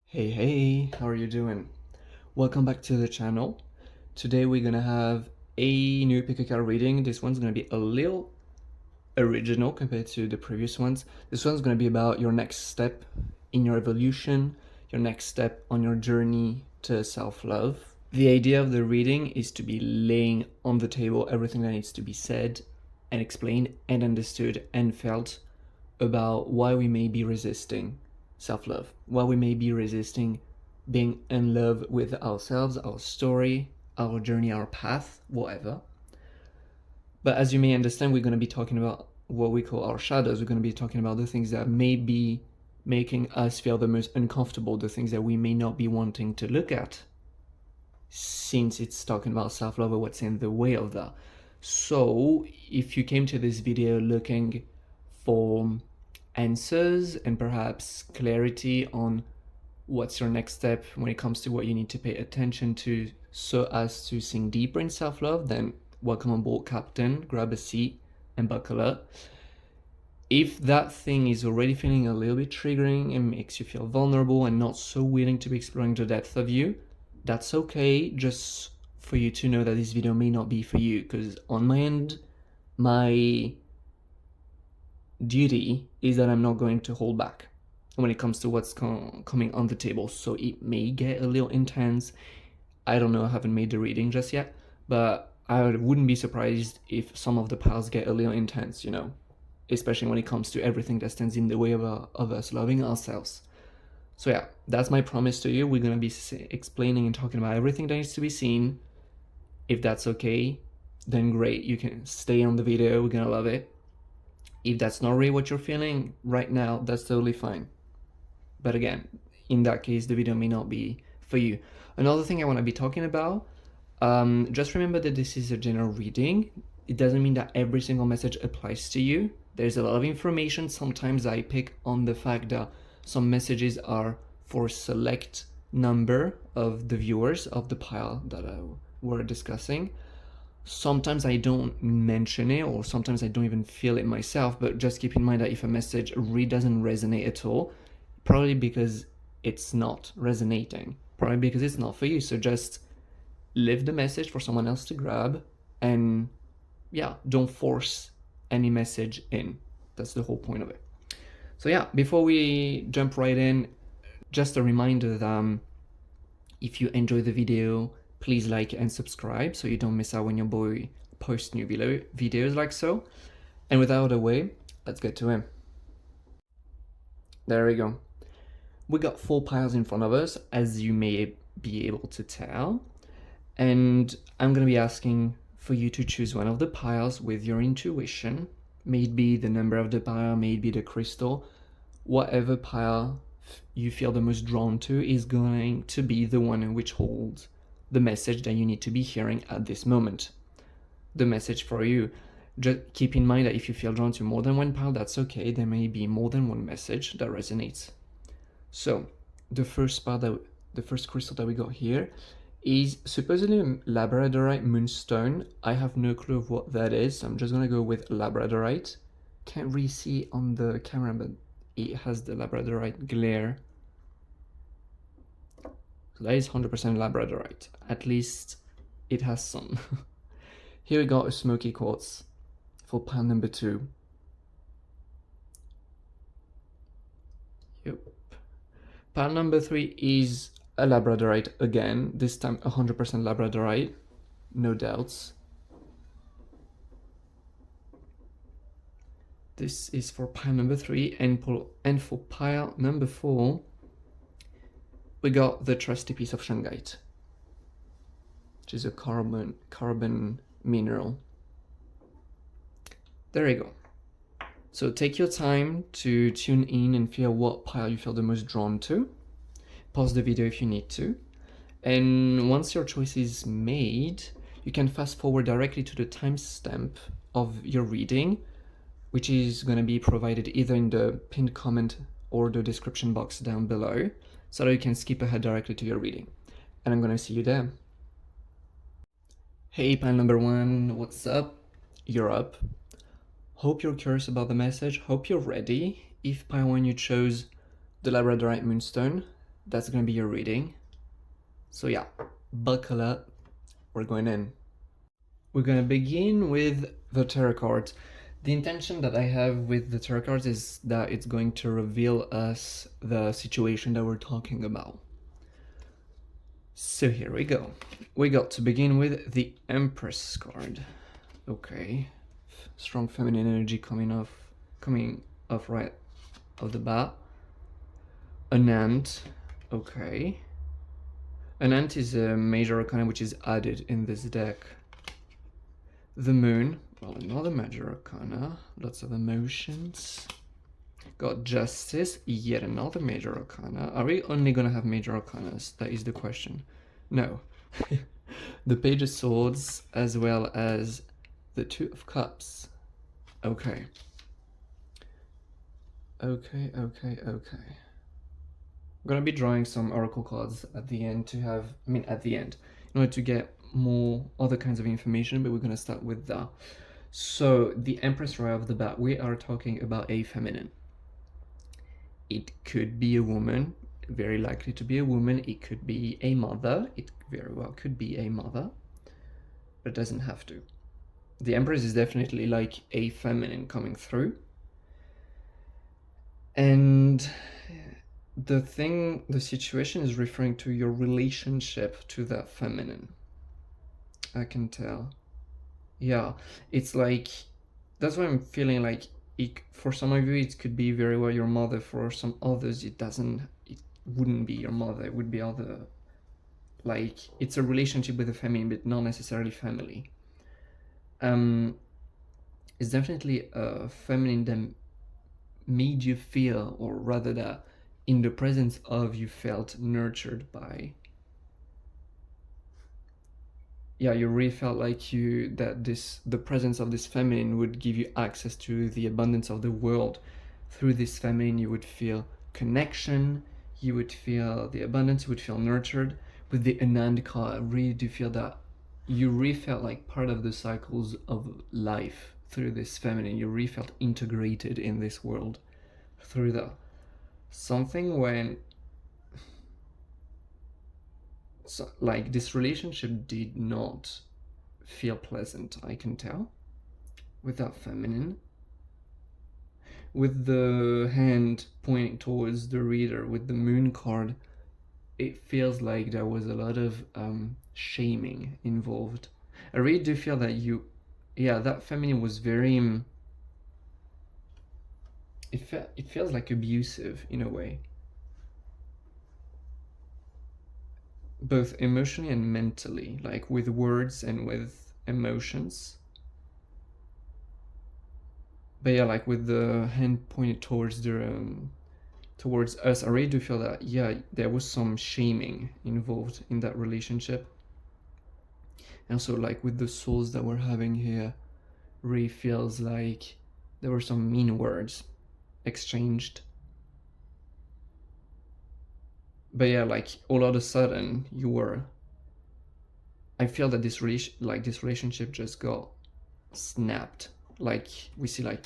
Hey, how are you doing? Welcome back to the channel. Today we're gonna have a new pick a card reading. This one's gonna be a little original compared to the previous ones. This one's gonna be about your next step in your evolution, your next step on your journey to self-love. The idea of the reading is to be laying on the table everything that needs to be said and explained and understood and felt about why we may be resisting self-love, why we may be resisting being in love with ourselves, our story, our journey, our path, whatever. But as you may understand, we're going to be talking about what we call our shadows. We're going to be talking about the things that may be making us feel the most uncomfortable, the things that we may not be wanting to look at, since it's talking about self-love or what's in the way of that. So if you came to this video looking for answers and perhaps clarity on what's your next step when it comes to what you need to pay attention to so as to sink deeper in self-love, then welcome on board, Captain. Grab a seat and buckle up. If that thing is already feeling a little bit triggering and makes you feel vulnerable and not so willing to be exploring the depth of you, that's okay. Just for you to know that this video may not be for you, because on my end, my duty is that I'm not going to hold back when it comes to what's coming on the table. So it may get a little intense. I don't know, I haven't made the reading just yet, but I wouldn't be surprised if some of the piles get a little intense, you know, especially when it comes to everything that stands in the way of us loving ourselves. So yeah, that's my promise to you. We're going to be explaining and talking about everything that needs to be seen. If that's okay, then great, you can stay on the video, we're going to love it. If that's not really what you're feeling right now, that's totally fine. But again, in that case, the video may not be for you. Another thing I want to be talking about, just remember that this is a general reading. It doesn't mean that every single message applies to you. There's a lot of information. Sometimes I pick on the fact that some messages are for a select number of the viewers of the pile that we're discussing. Sometimes I don't mention it, or sometimes I don't even feel it myself, but just keep in mind that if a message really doesn't resonate at all, probably because it's not resonating, probably because it's not for you. So just leave the message for someone else to grab, and yeah, don't force any message in. That's the whole point of it. So yeah, before we jump right in, just a reminder that if you enjoy the video, please like and subscribe so you don't miss out when your boy posts new videos like so. And without a way, let's get to him. There we go. We got 4 piles in front of us, as you may be able to tell. And I'm going to be asking for you to choose one of the piles with your intuition. May it be the number of the pile, may it be the crystal. Whatever pile you feel the most drawn to is going to be the one in which holds the message that you need to be hearing at this moment. The message for you. Just keep in mind that if you feel drawn to more than one pile, that's okay. There may be more than one message that resonates. So the first crystal that we got here is supposedly a Labradorite moonstone. I have no clue of what that is, so I'm just gonna go with Labradorite. Can't really see on the camera, but it has the Labradorite glare. So that is 100% Labradorite. At least it has some. Here we got a Smoky Quartz for pile number 2. Yep. Pile number 3 is a Labradorite again, this time 100% Labradorite, no doubts. This is for pile number 3, and for pile number 4, we got the trusty piece of Shungite, which is a carbon mineral. There you go. So take your time to tune in and feel what pile you feel the most drawn to. Pause the video if you need to. And once your choice is made, you can fast forward directly to the timestamp of your reading, which is going to be provided either in the pinned comment or the description box down below, so that you can skip ahead directly to your reading. And I'm going to see you there. Hey, pile number 1, what's up? You're up. Hope you're curious about the message. Hope you're ready. If pile 1 you chose the Labradorite moonstone, that's gonna be your reading. So yeah, buckle up, we're going in. We're gonna begin with the tarot cards. The intention that I have with the tarot cards is that it's going to reveal us the situation that we're talking about. So here we go. We got to begin with the Empress card. Okay, strong feminine energy coming off right off the bat. An ant. Okay. An ant is a major arcana which is added in this deck. The moon. Well, another major arcana. Lots of emotions. Got justice. Yet another major arcana. Are we only gonna have major arcanas? That is the question. No. The Page of Swords as well as the Two of Cups. Okay. Okay. I'm gonna be drawing some oracle cards at the end to have, at the end, in order to get more other kinds of information, but we're gonna start with that. So the Empress right off the bat, we are talking about a feminine. It could be a woman, very likely to be a woman. It could be a mother. It very well could be a mother, but it doesn't have to. The Empress is definitely like a feminine coming through. And the situation is referring to your relationship to that feminine. I can tell. Yeah, it's like, that's why I'm feeling like for some of you it could be very well your mother. For some others it wouldn't be your mother. It would be other, like, it's a relationship with the feminine but not necessarily family. It's definitely a feminine that made you feel, or rather that in the presence of you felt nurtured by. Yeah, you really felt like the presence of this feminine would give you access to the abundance of the world. Through this feminine you would feel connection, you would feel the abundance, you would feel nurtured. With the Anand card, I really do feel that you really felt like part of the cycles of life through this feminine. You really felt integrated in this world through that. Something when, so, like, this relationship did not feel pleasant, I can tell, with that feminine. With the hand pointing towards the reader, with the moon card, it feels like there was a lot of shaming involved. I really do feel that that feminine was very, it feels like abusive in a way, both emotionally and mentally, like with words and with emotions. But yeah, like with the hand pointed towards us, I really do feel that, yeah, there was some shaming involved in that relationship. And so, like, with the souls that we're having here, really feels like there were some mean words exchanged. But yeah, like, all of a sudden I feel that this relationship just got snapped. Like, we see, like,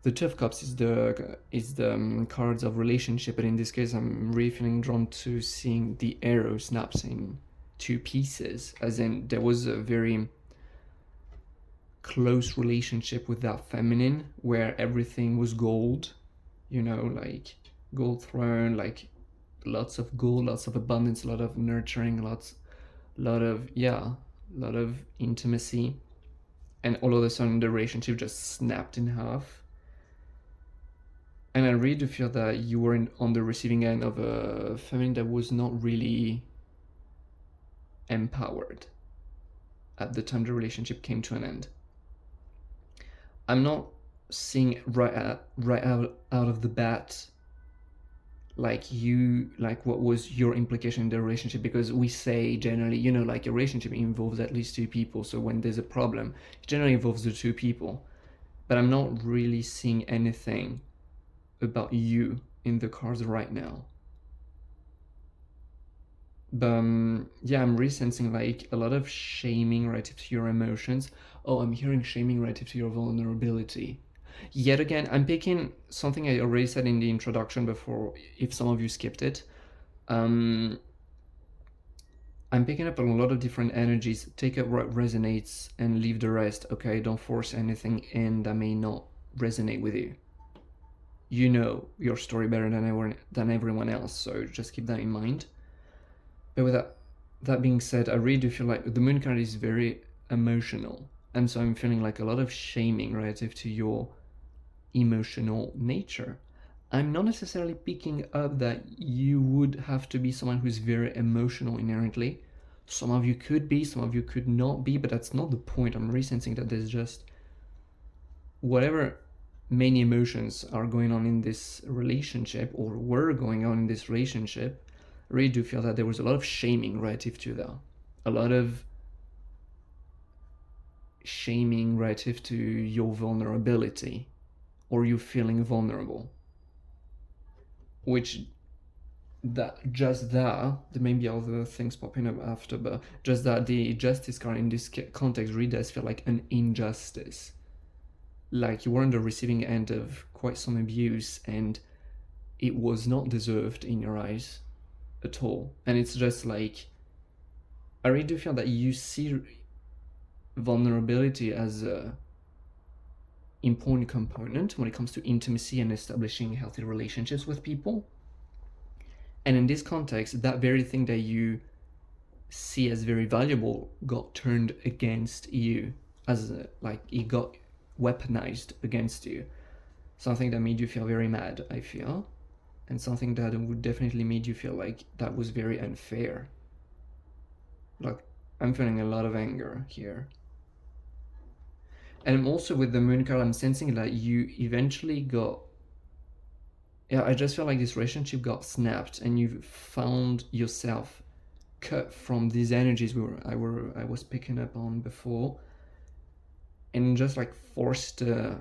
the Two of Cups is the cards of relationship, but in this case I'm really feeling drawn to seeing the arrow snaps in two pieces, as in there was a very close relationship with that feminine where everything was gold, like gold throne, like lots of gold, lots of abundance, a lot of nurturing, lot of intimacy. And all of a sudden the relationship just snapped in half. And I really do feel that you were on the receiving end of a feminine that was not really empowered at the time the relationship came to an end. I'm not seeing right out of the bat like what was your implication in the relationship, because we say generally, like, a relationship involves at least two people, so when there's a problem it generally involves the two people. But I'm not really seeing anything about you in the cards right now. But yeah, I'm really sensing like a lot of shaming relative to your emotions. Oh, I'm hearing shaming relative to your vulnerability. Yet again, I'm picking something I already said in the introduction before, if some of you skipped it. I'm picking up a lot of different energies. Take up what resonates and leave the rest. Okay, don't force anything in that may not resonate with you. You know your story better than everyone else, so just keep that in mind. But with that being said, I really do feel like the moon card is very emotional, and so I'm feeling like a lot of shaming relative to your emotional nature. I'm not necessarily picking up that you would have to be someone who's very emotional inherently. Some of you could be, some of you could not be, but that's not the point. I'm really sensing that there's just whatever many emotions are going on in this relationship, or were going on in this relationship. I really do feel that there was a lot of shaming relative to that. A lot of shaming relative to your vulnerability, or you feeling vulnerable. Which there may be other things popping up after, but just that the justice card in this context really does feel like an injustice. Like you were on the receiving end of quite some abuse, and it was not deserved in your eyes at all. And it's just like, I really do feel that you see vulnerability as a important component when it comes to intimacy and establishing healthy relationships with people. And in this context, that very thing that you see as very valuable got turned against you, as like it got weaponized against you. Something that made you feel very mad, I feel, and something that would definitely made you feel like that was very unfair. Like, I'm feeling a lot of anger here. And also with the moon card, I'm sensing that you eventually got, yeah, I just feel like this relationship got snapped, and you found yourself cut from these energies I was picking up on before, and just like forced to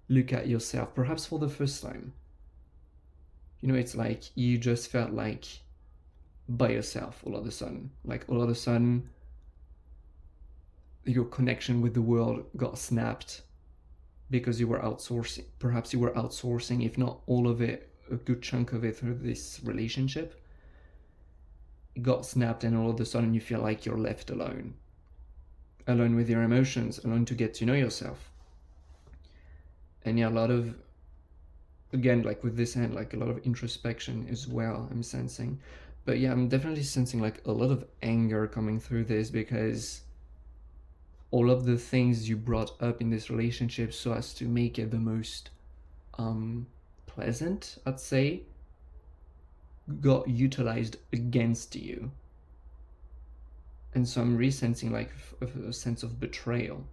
look at yourself, perhaps for the first time. You know, it's like you just felt like by yourself all of a sudden. Like all of a sudden, your connection with the world got snapped because you were outsourcing. Perhaps you were outsourcing, if not all of it, a good chunk of it through this relationship. It got snapped, and all of a sudden you feel like you're left alone. Alone with your emotions, alone to get to know yourself. And yeah, a lot of, again, like with this hand, like a lot of introspection as well, I'm sensing. But yeah, I'm definitely sensing like a lot of anger coming through this, because all of the things you brought up in this relationship so as to make it the most pleasant, I'd say, got utilized against you. And so I'm resensing like a sense of betrayal.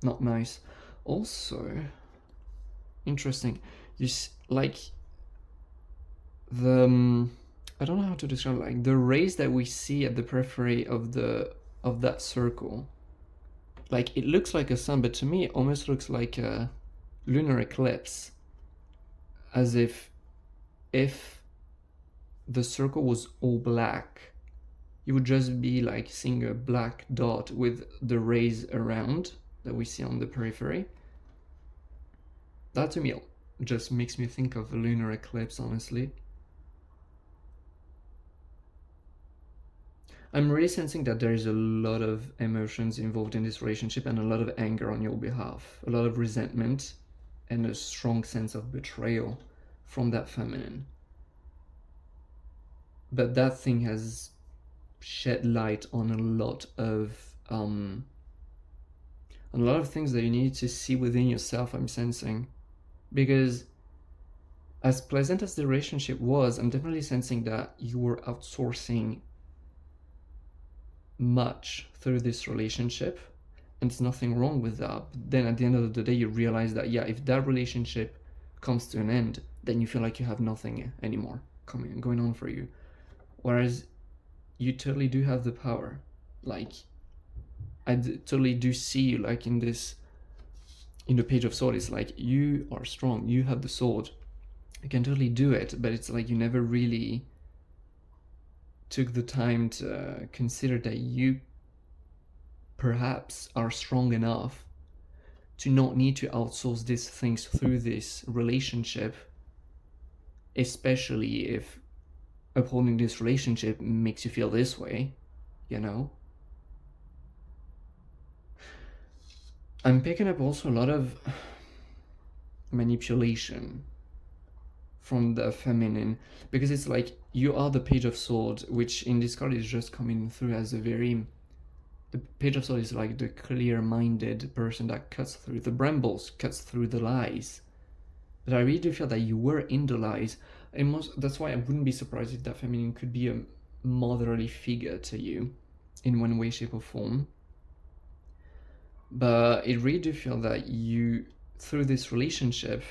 Not nice. Also, interesting. Like the I don't know how to describe, like the rays that we see at the periphery of that circle. Like it looks like a sun, but to me it almost looks like a lunar eclipse. As if the circle was all black, you would just be like seeing a black dot with the rays around that we see on the periphery. That to me just makes me think of a lunar eclipse, honestly. I'm really sensing that there is a lot of emotions involved in this relationship, and a lot of anger on your behalf, a lot of resentment, and a strong sense of betrayal from that feminine. But that thing has shed light on a lot of things that you need to see within yourself, I'm sensing. Because as pleasant as the relationship was, I'm definitely sensing that you were outsourcing much through this relationship, and there's nothing wrong with that. But then at the end of the day, you realize that, yeah, if that relationship comes to an end, then you feel like you have nothing anymore going on for you. Whereas you totally do have the power. Like, totally do see you like in the Page of Swords. It's like, you are strong, you have the sword, you can totally do it, but it's like you never really took the time to consider that you perhaps are strong enough to not need to outsource these things through this relationship, especially if upholding this relationship makes you feel this way, you know? I'm picking up also a lot of manipulation from the feminine, because it's like you are the Page of Swords, which in this card is just coming through as a very... The Page of Swords is like the clear-minded person that cuts through the brambles, cuts through the lies. But I really do feel that you were in the lies, and that's why I wouldn't be surprised if that feminine could be a motherly figure to you in one way, shape or form. But it really do feel that you, through this relationship,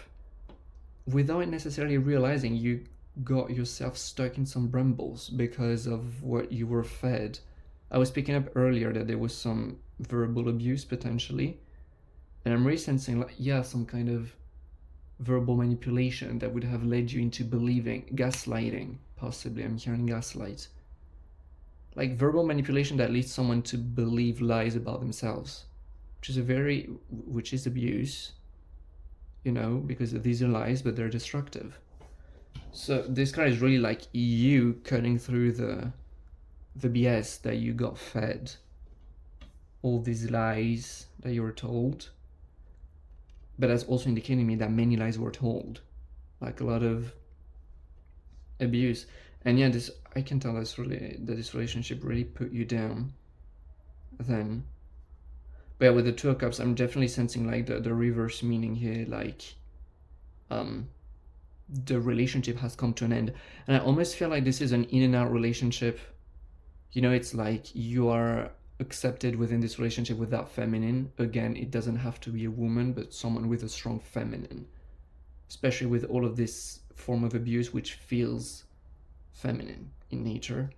without necessarily realizing, you got yourself stuck in some brambles because of what you were fed. I was picking up earlier that there was some verbal abuse potentially, and I'm really sensing like, yeah, some kind of verbal manipulation that would have led you into believing, gaslighting, possibly. I'm hearing gaslight. Like verbal manipulation that leads someone to believe lies about themselves, which is abuse, you know, because these are lies, but they're destructive. So this card is really like you cutting through the BS that you got fed, all these lies that you were told. But that's also indicating me that many lies were told, like a lot of abuse. And yeah, I can tell that this relationship really put you down then. But yeah, with the Two of Cups, I'm definitely sensing like the reverse meaning here, like the relationship has come to an end. And I almost feel like this is an in and out relationship. You know, it's like you are accepted within this relationship with that feminine. Again, it doesn't have to be a woman, but someone with a strong feminine, especially with all of this form of abuse which feels feminine in nature.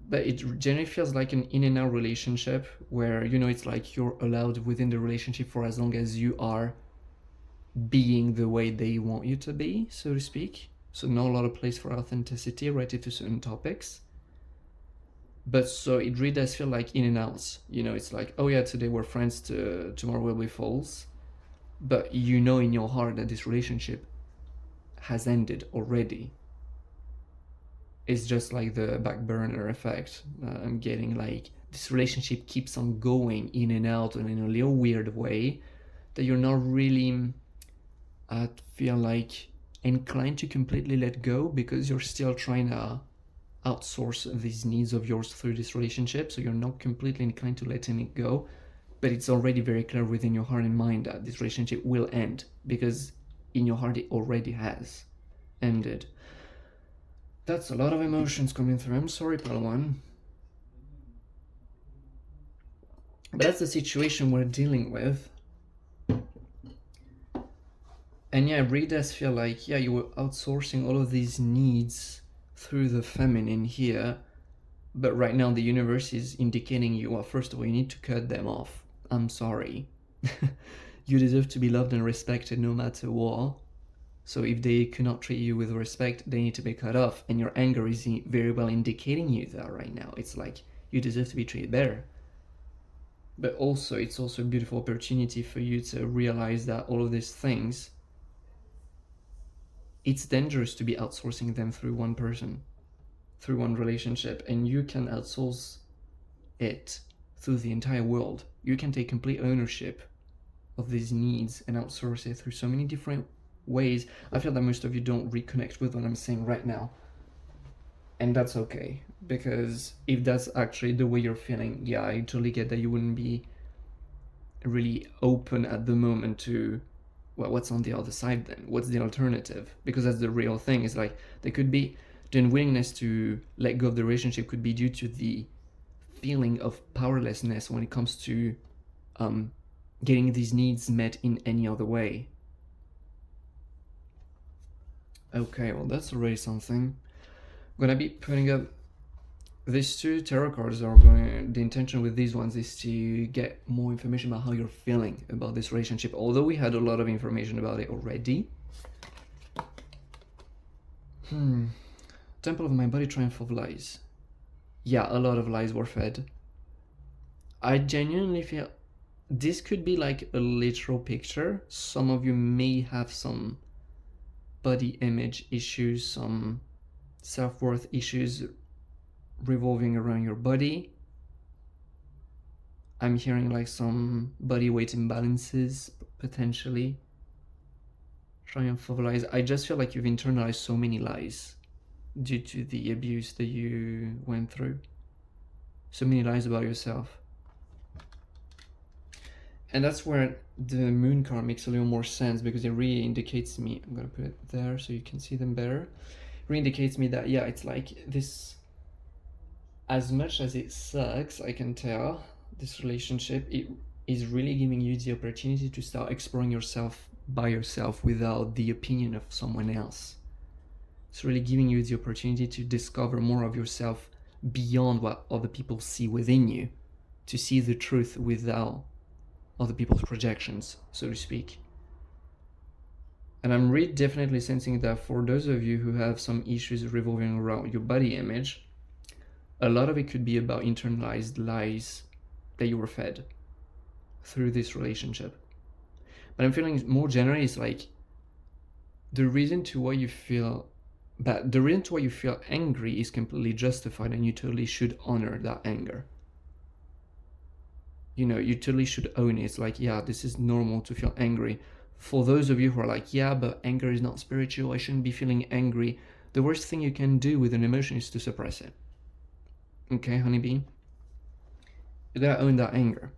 But it generally feels like an in and out relationship where, you know, it's like you're allowed within the relationship for as long as you are being the way they want you to be, so to speak. So not a lot of place for authenticity related to certain topics. But so it really does feel like in and outs. You know, it's like, oh yeah, today we're friends, tomorrow we'll be false. But you know in your heart that this relationship has ended already. It's just like the back burner effect. I'm getting like this relationship keeps on going in and out and in a little weird way that you're not really, I feel like, inclined to completely let go because you're still trying to outsource these needs of yours through this relationship. So you're not completely inclined to letting it go, but it's already very clear within your heart and mind that this relationship will end because in your heart it already has ended. That's a lot of emotions coming through. I'm sorry, Palawan. But that's the situation we're dealing with. And yeah, it really does feel like, yeah, you were outsourcing all of these needs through the feminine here. But right now the universe is indicating you, well, first of all, you need to cut them off. I'm sorry. You deserve to be loved and respected no matter what. So if they cannot treat you with respect, they need to be cut off. And your anger is very well indicating you that right now. It's like you deserve to be treated better. But also, it's also a beautiful opportunity for you to realize that all of these things, it's dangerous to be outsourcing them through one person, through one relationship. And you can outsource it through the entire world. You can take complete ownership of these needs and outsource it through so many different ways. I feel that most of you don't reconnect with what I'm saying right now, and that's okay, because if that's actually the way you're feeling, yeah, I totally get that you wouldn't be really open at the moment to, well, what's on the other side then? What's the alternative? Because that's the real thing. Is like there could be the unwillingness to let go of the relationship could be due to the feeling of powerlessness when it comes to getting these needs met in any other way. Okay, well, that's already something. I'm gonna be putting up these two tarot cards. The intention with these ones is to get more information about how you're feeling about this relationship, although we had a lot of information about it already. Temple of my body, triumph of lies. Yeah, a lot of lies were fed. I genuinely feel this could be like a literal picture. Some of you may have some body image issues, some self-worth issues revolving around your body. I'm hearing like some body weight imbalances, potentially. Triumph of lies. I just feel like you've internalized so many lies due to the abuse that you went through. So many lies about yourself. And that's where the moon card makes a little more sense, because it really indicates to me, I'm gonna put it there so you can see them better. It really indicates me that, yeah, it's like this, as much as it sucks, I can tell, this relationship, it is really giving you the opportunity to start exploring yourself by yourself without the opinion of someone else. It's really giving you the opportunity to discover more of yourself beyond what other people see within you, to see the truth without other people's projections, so to speak. And I'm really definitely sensing that for those of you who have some issues revolving around your body image, a lot of it could be about internalized lies that you were fed through this relationship. But I'm feeling more generally, it's like the reason to why you feel bad, the reason to why you feel angry is completely justified, and you totally should honor that anger. You know, you totally should own it. It's like, yeah, this is normal to feel angry. For those of you who are like, yeah, but anger is not spiritual, I shouldn't be feeling angry, the worst thing you can do with an emotion is to suppress it. Okay, honeybee? You gotta own that anger.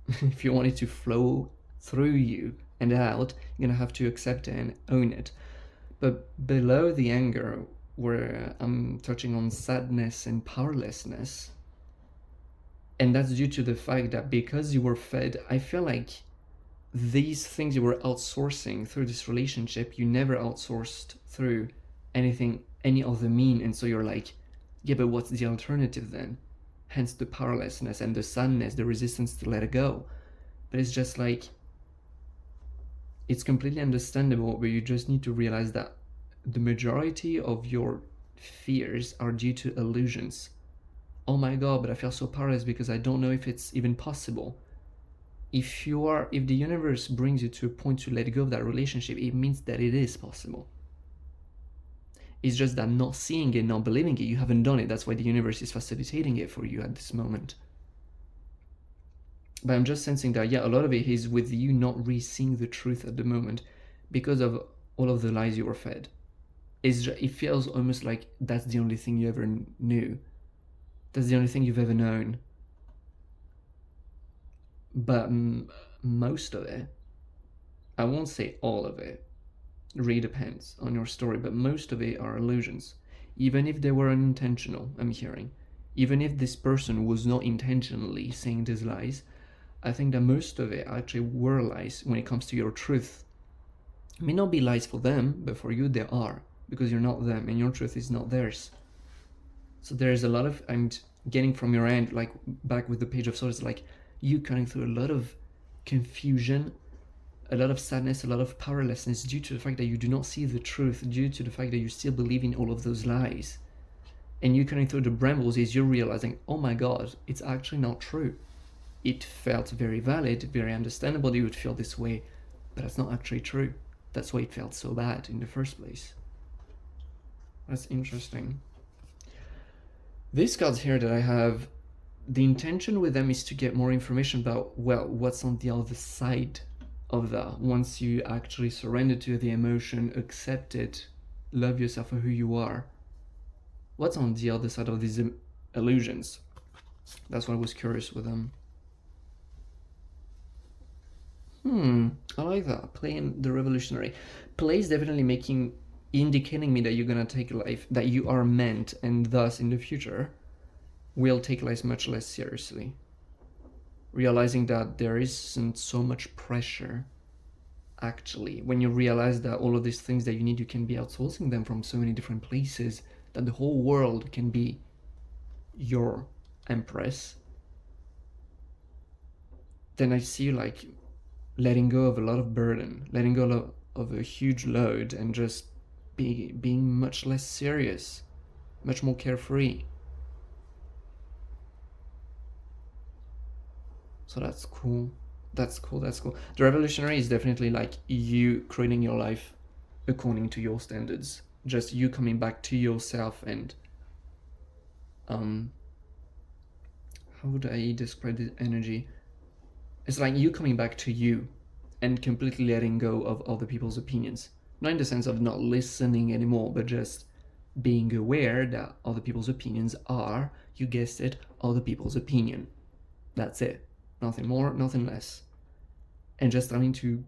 If you want it to flow through you and out, you're gonna have to accept it and own it. But below the anger, where I'm touching on sadness and powerlessness, and that's due to the fact that because you were fed, I feel like these things you were outsourcing through this relationship, you never outsourced through anything, any other mean. And so you're like, yeah, but what's the alternative then? Hence the powerlessness and the sadness, the resistance to let it go. But it's just like, it's completely understandable, but you just need to realize that the majority of your fears are due to illusions. Oh my god, but I feel so powerless because I don't know if it's even possible. If the universe brings you to a point to let go of that relationship, it means that it is possible. It's just that not seeing it, not believing it, you haven't done it. That's why the universe is facilitating it for you at this moment. But I'm just sensing that, yeah, a lot of it is with you not really seeing the truth at the moment because of all of the lies you were fed. It feels almost like that's the only thing you ever knew. That's the only thing you've ever known. But most of it, I won't say all of it, really depends on your story, but most of it are illusions. Even if they were unintentional, I'm hearing. Even if this person was not intentionally saying these lies, I think that most of it actually were lies when it comes to your truth. It may not be lies for them, but for you they are, because you're not them and your truth is not theirs. So there's a lot of, I'm getting from your end, like back with the Page of Swords, like you cutting through a lot of confusion, a lot of sadness, a lot of powerlessness due to the fact that you do not see the truth, due to the fact that you still believe in all of those lies. And you cutting through the brambles is you're realizing, oh my god, it's actually not true. It felt very valid, very understandable that you would feel this way, but that's not actually true. That's why it felt so bad in the first place. That's interesting. These cards here that I have, the intention with them is to get more information about, well, what's on the other side of that. Once you actually surrender to the emotion, accept it, love yourself for who you are, what's on the other side of these illusions? That's what I was curious with them. I like that. Playing the revolutionary. Play is definitely indicating me that you're gonna take life, that you are meant, and thus in the future will take life much less seriously. Realizing that there isn't so much pressure, actually. When you realize that all of these things that you need, you can be outsourcing them from so many different places, that the whole world can be your empress, then I see you like letting go of a lot of burden, letting go of a huge load, and just being much less serious, much more carefree. So that's cool. That's cool. That's cool. The revolutionary is definitely like you creating your life according to your standards. Just you coming back to yourself and how would I describe this energy? It's like you coming back to you and completely letting go of other people's opinions. Not in the sense of not listening anymore, but just being aware that other people's opinions are, you guessed it, other people's opinion. That's it. Nothing more, nothing less. And just starting to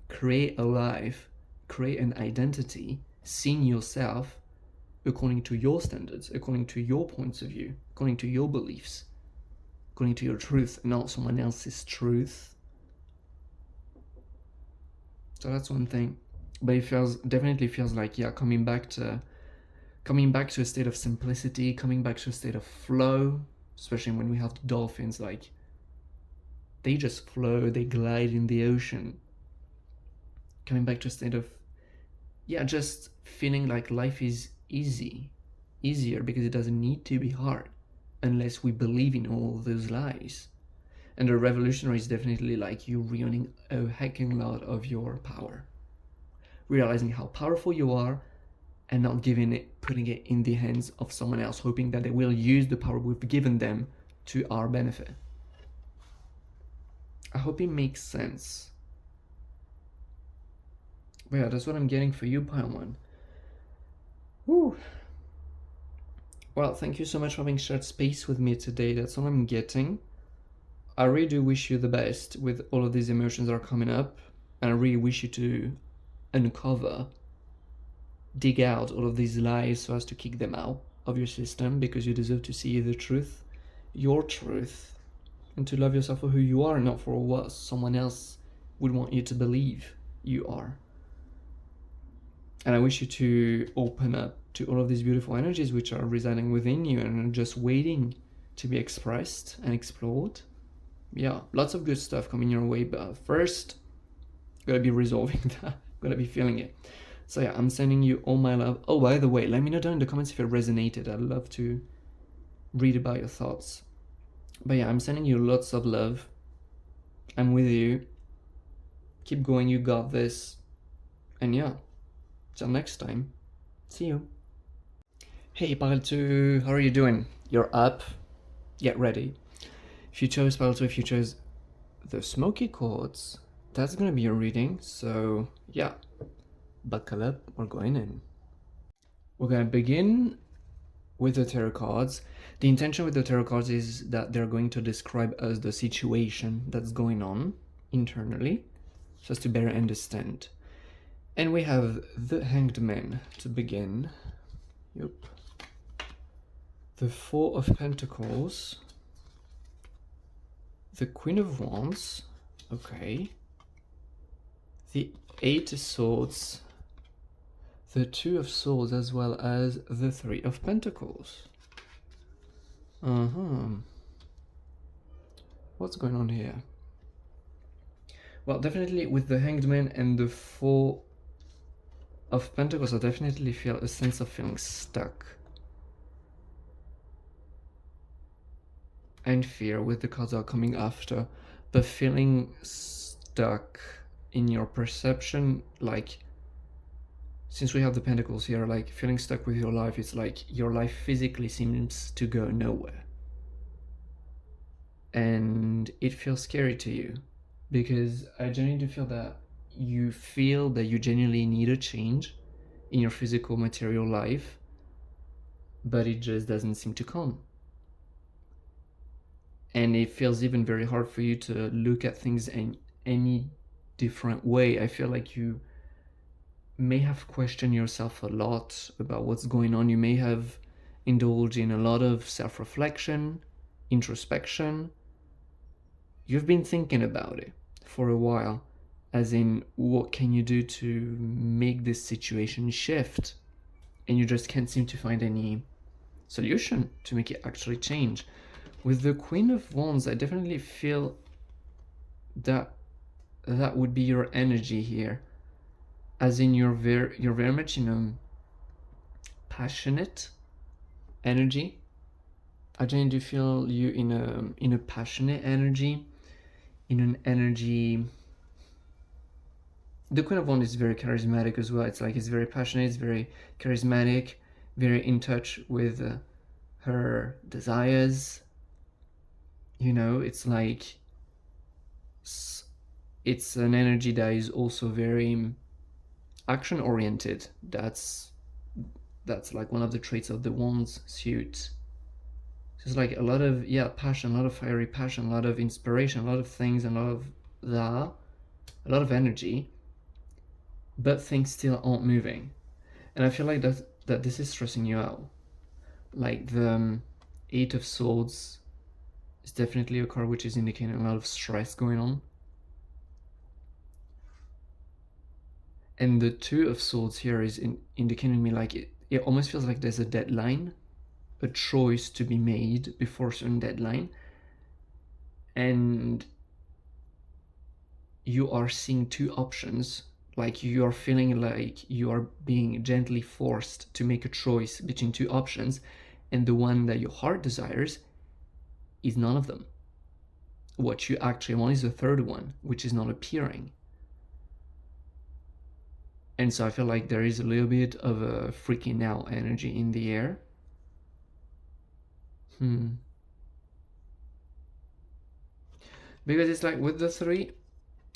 create a life, create an identity, seeing yourself according to your standards, according to your points of view, according to your beliefs, according to your truth, not someone else's truth. So that's one thing. But it definitely feels like, yeah, coming back to a state of simplicity, coming back to a state of flow, especially when we have the dolphins, like they just flow, they glide in the ocean. Coming back to a state of, yeah, just feeling like life is easier because it doesn't need to be hard unless we believe in all those lies. And the revolutionary is definitely like you realizing a hecking lot of your power, realizing how powerful you are and not putting it in the hands of someone else, hoping that they will use the power we've given them to our benefit. I hope it makes sense. But yeah, that's what I'm getting for you, Pile 1. Woo! Well, thank you so much for having shared space with me today. That's all I'm getting. I really do wish you the best with all of these emotions that are coming up. And I really wish you to uncover, dig out all of these lies so as to kick them out of your system, because you deserve to see the truth, your truth, and to love yourself for who you are, not for what someone else would want you to believe you are. And I wish you to open up to all of these beautiful energies which are residing within you and are just waiting to be expressed and explored. Yeah, lots of good stuff coming your way, but first, gotta be resolving that, gotta be feeling it. So yeah, I'm sending you all my love. Oh, by the way, let me know down in the comments if it resonated. I'd love to read about your thoughts. But yeah, I'm sending you lots of love. I'm with you. Keep going, you got this. And yeah, till next time, see you. Hey, Pile 2, how are you doing? You're up. Get ready. If you chose Pile 2, if you chose the Smoky Quartz, that's gonna be your reading. So yeah, buckle up, we're going in. We're gonna begin with the tarot cards. The intention with the tarot cards is that they're going to describe us the situation that's going on internally, just to better understand. And we have the Hanged Man to begin. Yep. The Four of Pentacles. The Queen of Wands. Okay. The Eight of Swords. The Two of Swords, as well as the Three of Pentacles. What's going on here? Well, definitely with the Hanged Man and the Four of Pentacles, I definitely feel a sense of feeling stuck. And fear with the cards that are coming after. But feeling stuck in your perception, like, since we have the Pentacles here, like feeling stuck with your life, it's like your life physically seems to go nowhere. And it feels scary to you, because I genuinely feel that you genuinely need a change in your physical material life, but it just doesn't seem to come. And it feels even very hard for you to look at things in any different way. I feel like you may have questioned yourself a lot about what's going on. You may have indulged in a lot of self-reflection, introspection. You've been thinking about it for a while, as in, what can you do to make this situation shift? And you just can't seem to find any solution to make it actually change. With the Queen of Wands, I definitely feel that that would be your energy here, as in you're very much in a passionate energy. I genuinely do feel you in a passionate energy, in an energy. The Queen of Wands is very charismatic as well. It's like it's very passionate, it's very charismatic, very in touch with her desires. You know, it's like it's an energy that is also very action oriented. That's like one of the traits of the Wands suit. So it's like a lot of passion, a lot of fiery passion, a lot of inspiration, a lot of things, and a lot of that, a lot of energy, but things still aren't moving. And I feel like that this is stressing you out. Like the Eight of Swords is definitely a card which is indicating a lot of stress going on. And the Two of Swords here is indicating me like it almost feels like there's a deadline, a choice to be made before a certain deadline. And you are seeing two options, like you are feeling like you are being gently forced to make a choice between two options, and the one that your heart desires is none of them. What you actually want is the third one, which is not appearing. And so I feel like there is a little bit of a freaking out energy in the air. Because it's like with the three,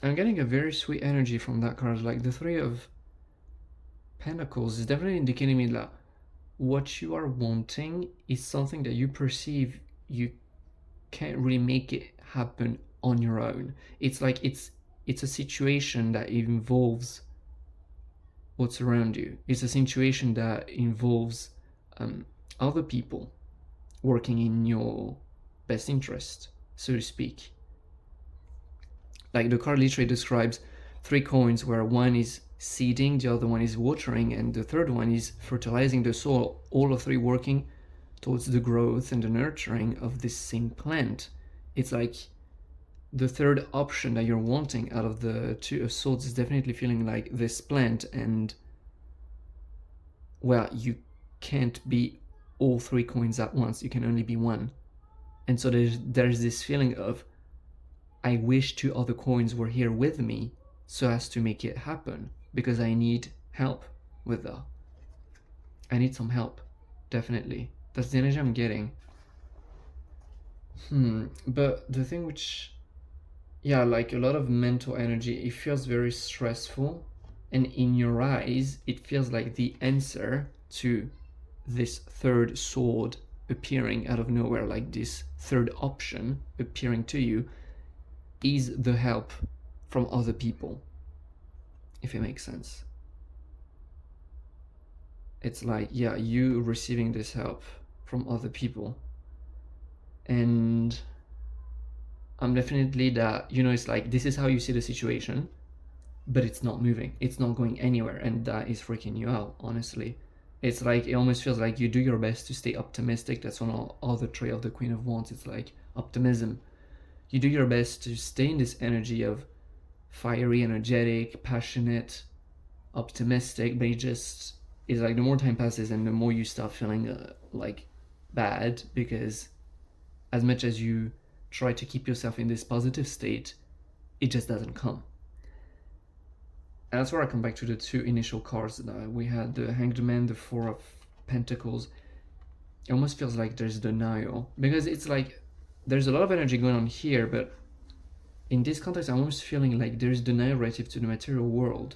I'm getting a very sweet energy from that card. Like the Three of Pentacles is definitely indicating me that what you are wanting is something that you perceive you can't really make it happen on your own. It's like it's a situation that involves what's around you. It's a situation that involves other people working in your best interest, so to speak. Like the card literally describes three coins where one is seeding, the other one is watering, and the third one is fertilizing the soil, all of three working towards the growth and the nurturing of this same plant. It's like the third option that you're wanting out of the Two of Swords is definitely feeling like this plant, and well, you can't be all three coins at once, you can only be one. And so there's this feeling of, I wish two other coins were here with me so as to make it happen, because I need help with that. I need some help, definitely. That's the energy I'm getting. But the thing which, yeah, like a lot of mental energy, it feels very stressful, and in your eyes, it feels like the answer to this third sword appearing out of nowhere, like this third option appearing to you, is the help from other people, if it makes sense. It's like, yeah, you receiving this help from other people. And I'm definitely that, you know, it's like, this is how you see the situation, but it's not moving, it's not going anywhere, and that is freaking you out, honestly. It's like, it almost feels like you do your best to stay optimistic. That's one of other trait of the Queen of Wands. It's like optimism. You do your best to stay in this energy of fiery, energetic, passionate, optimistic, but it just is like the more time passes and the more you start feeling like bad, because as much as you try to keep yourself in this positive state, it just doesn't come. And that's where I come back to the two initial cards that we had, the Hanged Man, the Four of Pentacles. It almost feels like there's denial, because it's like there's a lot of energy going on here, but in this context, I'm almost feeling like there's denial relative to the material world.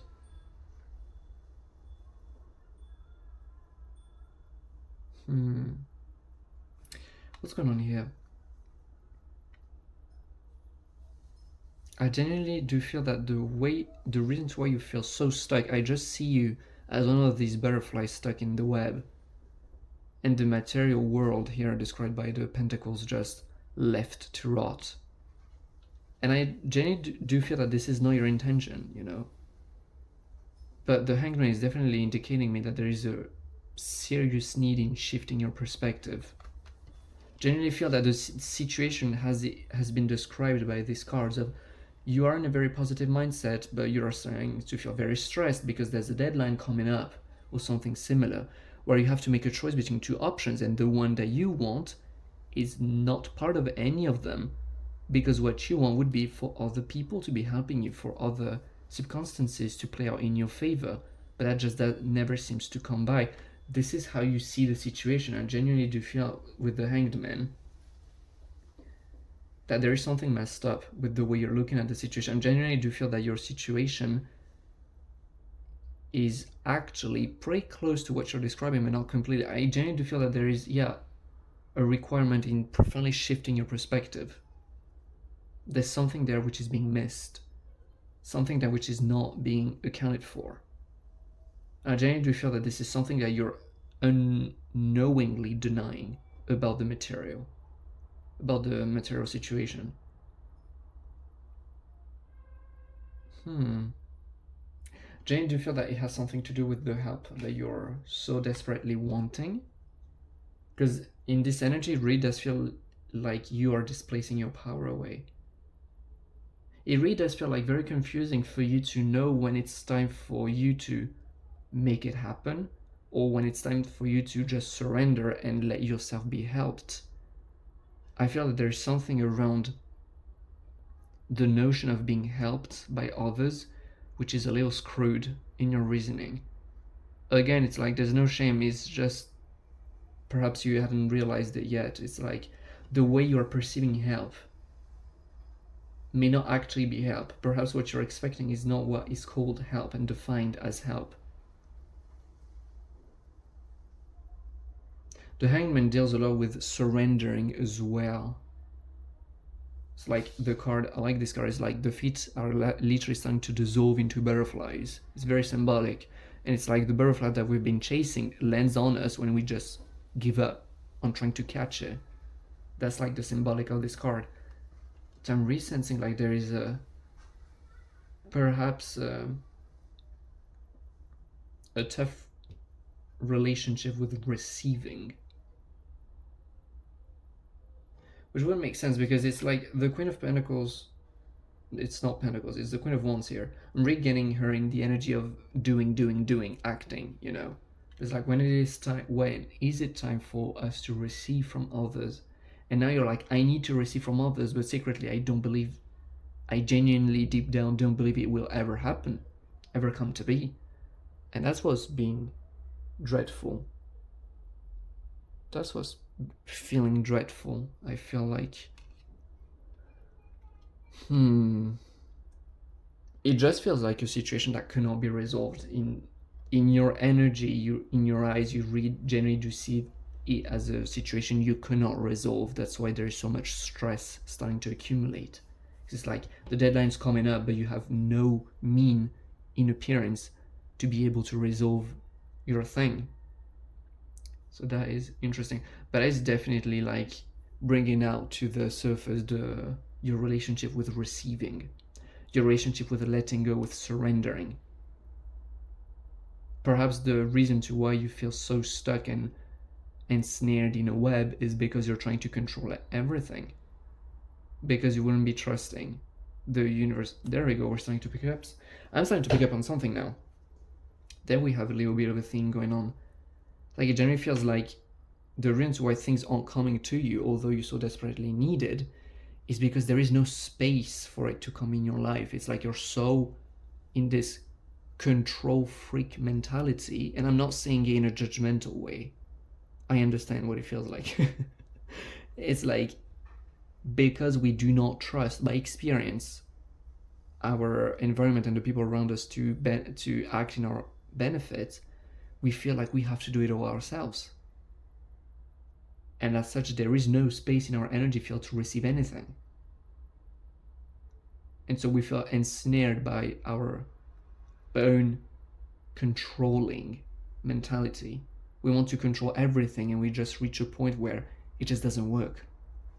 What's going on here? I genuinely do feel that the reasons why you feel so stuck, I just see you as one of these butterflies stuck in the web. And the material world here described by the pentacles just left to rot. And I genuinely do feel that this is not your intention, you know. But the Hangman is definitely indicating me that there is a serious need in shifting your perspective. Genuinely feel that the situation has been described by these cards of, you are in a very positive mindset, but you are starting to feel very stressed because there's a deadline coming up or something similar, where you have to make a choice between two options, and the one that you want is not part of any of them, Because what you want would be for other people to be helping you, for other circumstances to play out in your favor, but that never seems to come by. This is how you see the situation. I genuinely do feel with the Hanged Man that there is something messed up with the way you're looking at the situation. I genuinely do feel that your situation is actually pretty close to what you're describing, but not completely. I genuinely do feel that there is, a requirement in profoundly shifting your perspective. There's something there which is being missed, something there which is not being accounted for. I genuinely do feel that this is something that you're unknowingly denying about the material situation. Jane, do you feel that it has something to do with the help that you're so desperately wanting? Because in this energy, it really does feel like you are displacing your power away. It really does feel like very confusing for you to know when it's time for you to make it happen, or when it's time for you to just surrender and let yourself be helped. I feel that there's something around the notion of being helped by others which is a little screwed in your reasoning. Again, it's like there's no shame, it's just perhaps you haven't realized it yet. It's like the way you're perceiving help may not actually be help. Perhaps what you're expecting is not what is called help and defined as help. The Hangman deals a lot with surrendering as well. It's like the card, I like this card, it's like the feet are literally starting to dissolve into butterflies. It's very symbolic. And it's like the butterfly that we've been chasing lands on us when we just give up on trying to catch it. That's like the symbolic of this card. So I'm resensing like there is perhaps a tough relationship with receiving. Which wouldn't make sense because it's like the Queen of Pentacles, it's not Pentacles, it's the Queen of Wands here. I'm getting her in the energy of doing, acting, you know. It's like when is it time for us to receive from others? And now you're like, I need to receive from others, but secretly I genuinely deep down don't believe it will ever happen, ever come to be. And that's what's being dreadful. That's what's feeling dreadful. I feel like it just feels like a situation that cannot be resolved. In your energy, in your eyes, you generally do see it as a situation you cannot resolve. That's why there is so much stress starting to accumulate. It's like the deadline's coming up, but you have no mean in appearance to be able to resolve your thing. So that is interesting, but it's definitely like bringing out to the surface your relationship with receiving, your relationship with letting go, with surrendering. Perhaps the reason to why you feel so stuck and ensnared in a web is because you're trying to control everything, because you wouldn't be trusting the universe. There we go, we're starting to pick up. I'm starting to pick up on something now. There we have a little bit of a theme going on. Like it generally feels like the reason why things aren't coming to you, although you so desperately need it, is because there is no space for it to come in your life. It's like you're so in this control freak mentality, and I'm not saying it in a judgmental way. I understand what it feels like. It's like because we do not trust by experience our environment and the people around us to act in our benefit, we feel like we have to do it all ourselves. And as such, there is no space in our energy field to receive anything. And so we feel ensnared by our own controlling mentality. We want to control everything, and we just reach a point where it just doesn't work.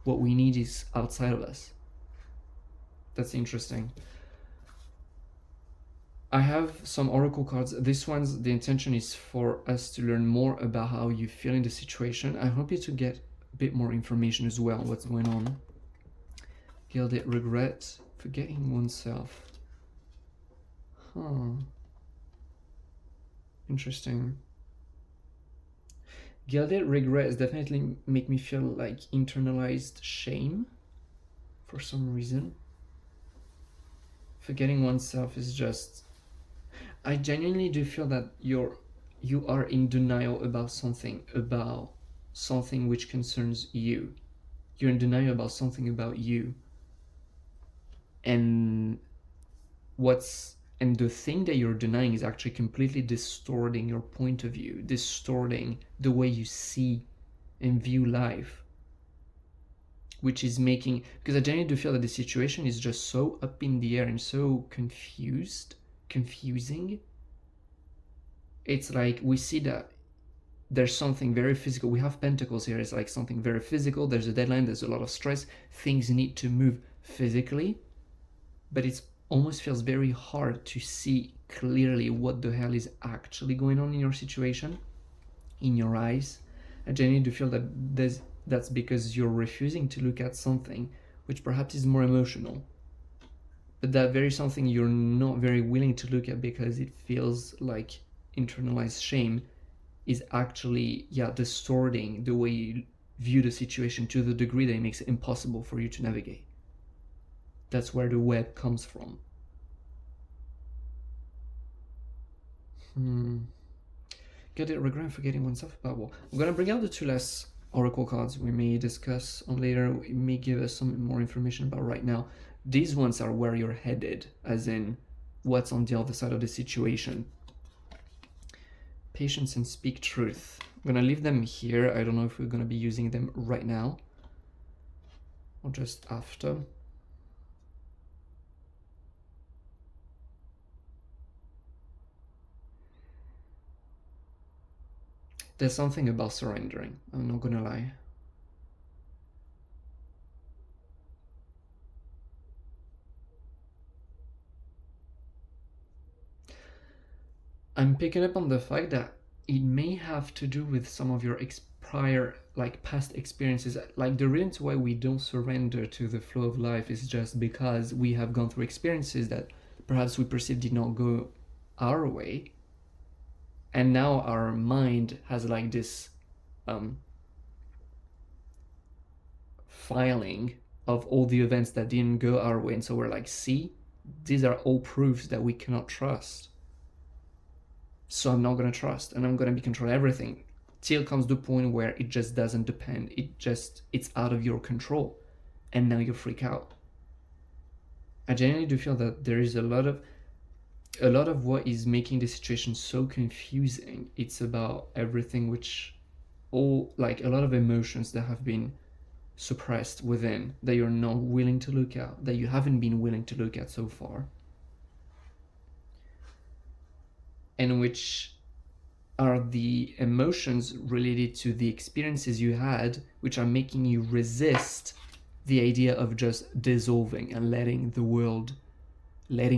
What we need is outside of us. That's interesting. I have some oracle cards. This one's, the intention is for us to learn more about how you feel in the situation. I hope you to get a bit more information as well, what's going on. Gilded regret, forgetting oneself. Interesting. Gilded regret is definitely make me feel like internalized shame for some reason. Forgetting oneself is just... I genuinely do feel that you are in denial about something which concerns you. You're in denial about something about you. And the thing that you're denying is actually completely distorting your point of view, distorting the way you see and view life, which is making... because I genuinely do feel that the situation is just so up in the air and so confusing. It's like we see that there's something very physical. We have pentacles here. It's like something very physical. There's a deadline. There's a lot of stress. Things need to move physically, but it almost feels very hard to see clearly what the hell is actually going on in your situation, in your eyes. I genuinely do feel that that's because you're refusing to look at something which perhaps is more emotional, but that very something you're not very willing to look at because it feels like internalized shame is actually distorting the way you view the situation to the degree that it makes it impossible for you to navigate. That's where the web comes from. Get it? Regret forgetting oneself about war. I'm gonna bring out the two last oracle cards we may discuss on later. It may give us some more information about right now. These ones are where you're headed, as in what's on the other side of the situation. Patience and speak truth. I'm gonna leave them here. I don't know if we're gonna be using them right now or just after. There's something about surrendering, I'm not gonna lie. I'm picking up on the fact that it may have to do with some of your prior, like past experiences. Like the reason why we don't surrender to the flow of life is just because we have gone through experiences that perhaps we perceived did not go our way. And now our mind has like this filing of all the events that didn't go our way. And so we're like, see, these are all proofs that we cannot trust. So I'm not going to trust, and I'm going to be controlling everything till comes the point where it just doesn't depend. It's out of your control, and now you freak out. I genuinely do feel that there is a lot of what is making the situation so confusing. It's about everything like a lot of emotions that have been suppressed within, that you're not willing to look at, that you haven't been willing to look at so far. And which are the emotions related to the experiences you had, which are making you resist the idea of just dissolving and letting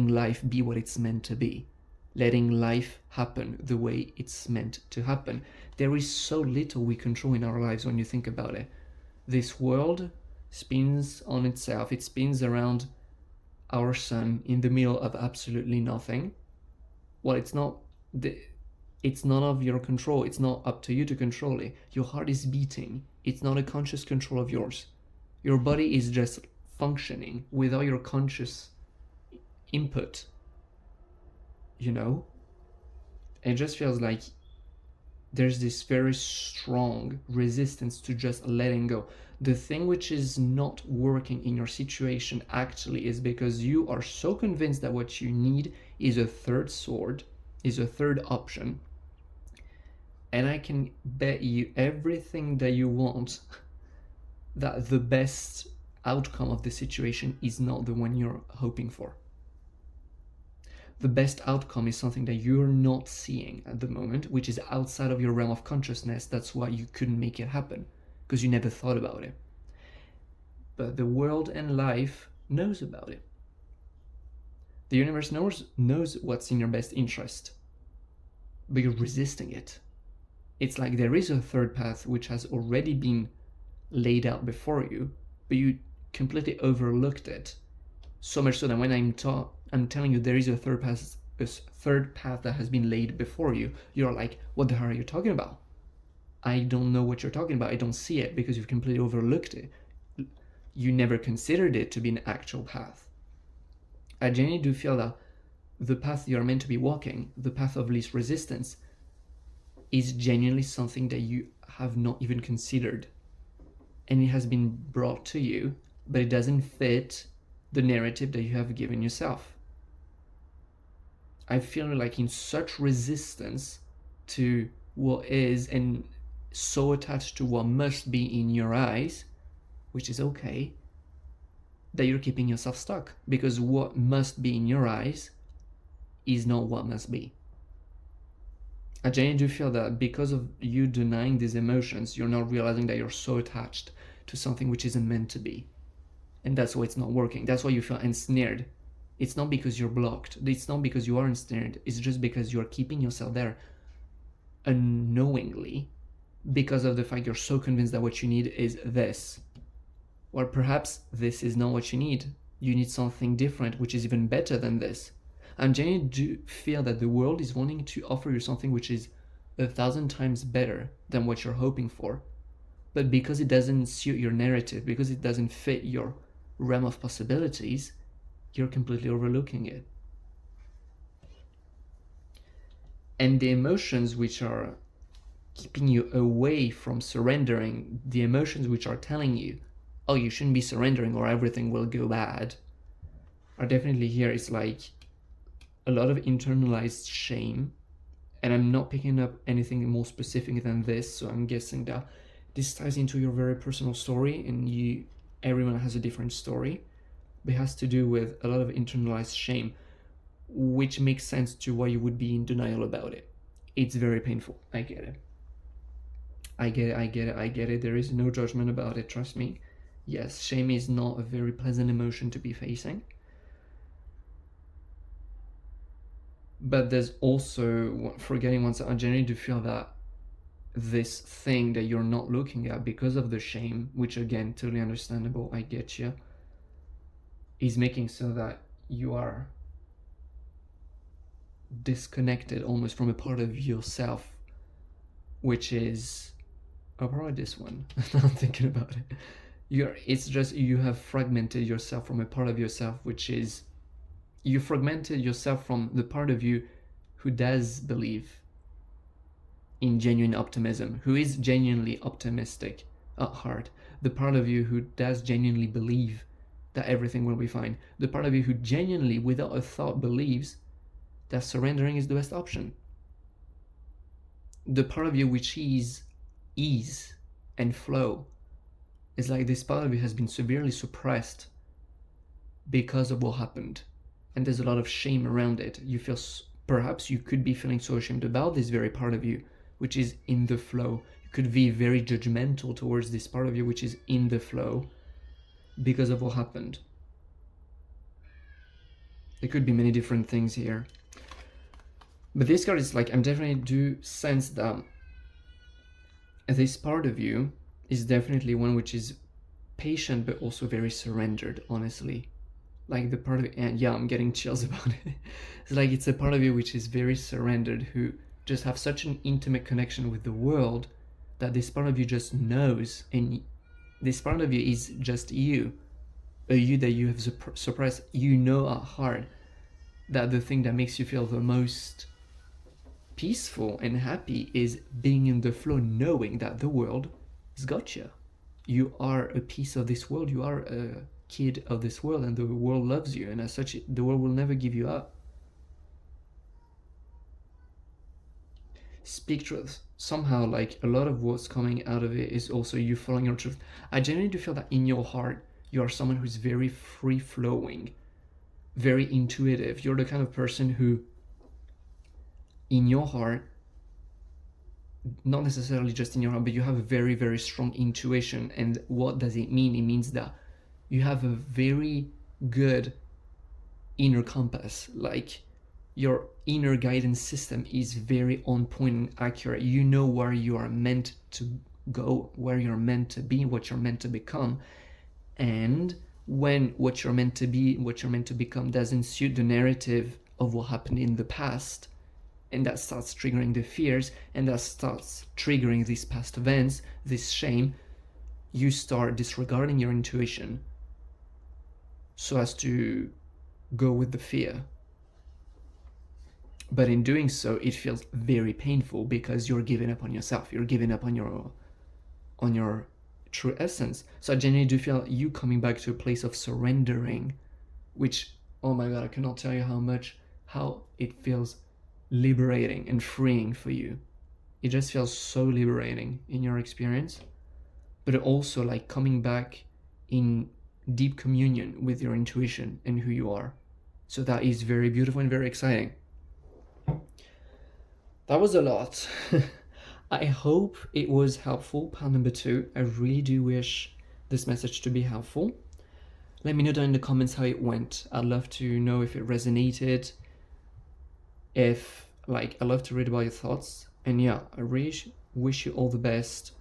life be what it's meant to be, letting life happen the way it's meant to happen. There is so little we control in our lives when you think about it. This world spins on itself. It spins around our sun in the middle of absolutely nothing. Well, it's none of your control. It's not up to you to control it. Your heart is beating. It's not a conscious control of yours. Your body is just functioning without your conscious input. You know? It just feels like there's this very strong resistance to just letting go. The thing which is not working in your situation actually is because you are so convinced that what you need is a third sword, is a third option. And I can bet you everything that you want that the best outcome of the situation is not the one you're hoping for. The best outcome is something that you're not seeing at the moment, which is outside of your realm of consciousness. That's why you couldn't make it happen, because you never thought about it. But the world and life knows about it. The universe knows what's in your best interest, but you're resisting it. It's like there is a third path which has already been laid out before you, but you completely overlooked it. So much so that when I'm telling you there is a third path that has been laid before you, you're like, what the hell are you talking about? I don't know what you're talking about. I don't see it, because you've completely overlooked it. you never considered it to be an actual path. I genuinely do feel that the path you're meant to be walking, the path of least resistance, is genuinely something that you have not even considered. And it has been brought to you, but it doesn't fit the narrative that you have given yourself. I feel like in such resistance to what is and so attached to what must be in your eyes, which is okay, that you're keeping yourself stuck, because what must be in your eyes is not what must be. I genuinely do feel that because of you denying these emotions, you're not realizing that you're so attached to something which isn't meant to be. And that's why it's not working. That's why you feel ensnared. It's not because you're blocked. It's not because you are ensnared. It's just because you're keeping yourself there unknowingly, because of the fact you're so convinced that what you need is this. Or perhaps this is not what you need. You need something different, which is even better than this. I genuinely do feel that the world is wanting to offer you something which is 1,000 times better than what you're hoping for. But because it doesn't suit your narrative, because it doesn't fit your realm of possibilities, you're completely overlooking it. And the emotions which are keeping you away from surrendering, the emotions which are telling you, oh, you shouldn't be surrendering or everything will go bad, are definitely here. It's like a lot of internalized shame, and I'm not picking up anything more specific than this, so I'm guessing that this ties into your very personal story, and everyone has a different story, but it has to do with a lot of internalized shame, which makes sense to why you would be in denial about it. It's very painful. I get it. I get it. There is no judgment about it, trust me. Yes, shame is not a very pleasant emotion to be facing. But there's also, forgetting once, I genuinely do feel that this thing that you're not looking at because of the shame, which again, totally understandable, I get you, is making so that you are disconnected almost from a part of yourself, which is, oh, probably this one. Now I'm thinking about it. It's just you have fragmented yourself from a part of yourself, which is, you fragmented yourself from the part of you who does believe in genuine optimism, who is genuinely optimistic at heart, the part of you who does genuinely believe that everything will be fine, the part of you who genuinely, without a thought, believes that surrendering is the best option, the part of you which is ease and flow. It's like this part of you has been severely suppressed because of what happened, and there's a lot of shame around it. You feel, perhaps you could be feeling so ashamed about this very part of you which is in the flow. You could be very judgmental towards this part of you which is in the flow because of what happened. There could be many different things here, but this card is like, I'm definitely do sense that this part of you is definitely one which is patient but also very surrendered, honestly. Like the part of it, and yeah, I'm getting chills about it. It's like it's a part of you which is very surrendered, who just have such an intimate connection with the world that this part of you just knows, and this part of you is just you, a you that you have suppressed. You know at heart that the thing that makes you feel the most peaceful and happy is being in the flow, knowing that the world has got you. You are a piece of this world, you are a kid of this world, and the world loves you, and as such the world will never give you up. Speak truth. Somehow, like, a lot of what's coming out of it is also you following your truth. I genuinely do feel that in your heart you are someone who's very free-flowing, very intuitive. You're the kind of person who, in your heart, not necessarily just in your heart, but you have a very, very strong intuition. And what does it mean? It means that you have a very good inner compass. Like, your inner guidance system is very on point and accurate. You know where you are meant to go, where you're meant to be, what you're meant to become. And when what you're meant to be, what you're meant to become doesn't suit the narrative of what happened in the past, and that starts triggering the fears, and that starts triggering these past events, this shame, you start disregarding your intuition so as to go with the fear. But in doing so, it feels very painful because you're giving up on yourself. You're giving up on your true essence. So I genuinely do feel you coming back to a place of surrendering, which, oh my God, I cannot tell you how it feels liberating and freeing for you. It just feels so liberating in your experience, but also like coming back in deep communion with your intuition and who you are. So that is very beautiful and very exciting. That was a lot. I hope it was helpful, pile number 2. I really do wish this message to be helpful. Let me know down in the comments how it went. I'd love to know if it resonated. I love to read about your thoughts. And yeah, I really wish you all the best,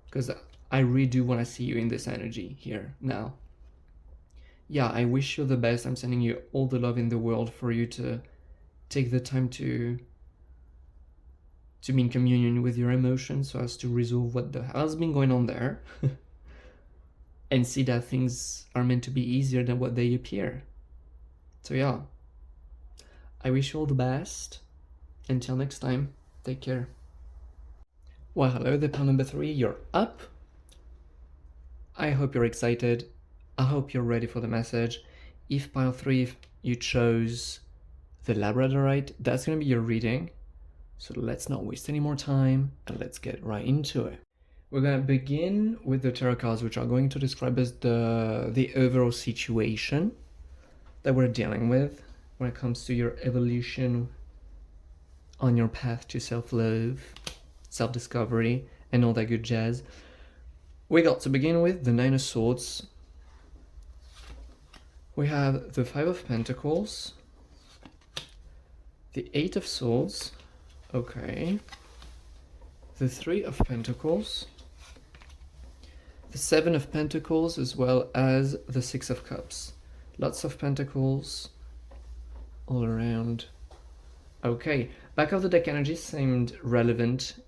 because I really do want to see you in this energy here now. Yeah, I wish you the best. I'm sending you all the love in the world for you to take the time to be in communion with your emotions so as to resolve what the hell has been going on there and see that things are meant to be easier than what they appear. So yeah, I wish you all the best. Until next time, take care. Well, hello there, pile number 3, you're up. I hope you're excited. I hope you're ready for the message. If pile 3, you chose the Labradorite, that's going to be your reading. So let's not waste any more time and let's get right into it. We're going to begin with the tarot cards, which are going to describe as the overall situation that we're dealing with when it comes to your evolution on your path to self-love, self-discovery, and all that good jazz. We got to begin with the 9 of Swords. We have the 5 of Pentacles, the 8 of Swords, okay, the 3 of Pentacles, the 7 of Pentacles, as well as the 6 of Cups. Lots of Pentacles all around. Okay, back of the deck energy seemed relevant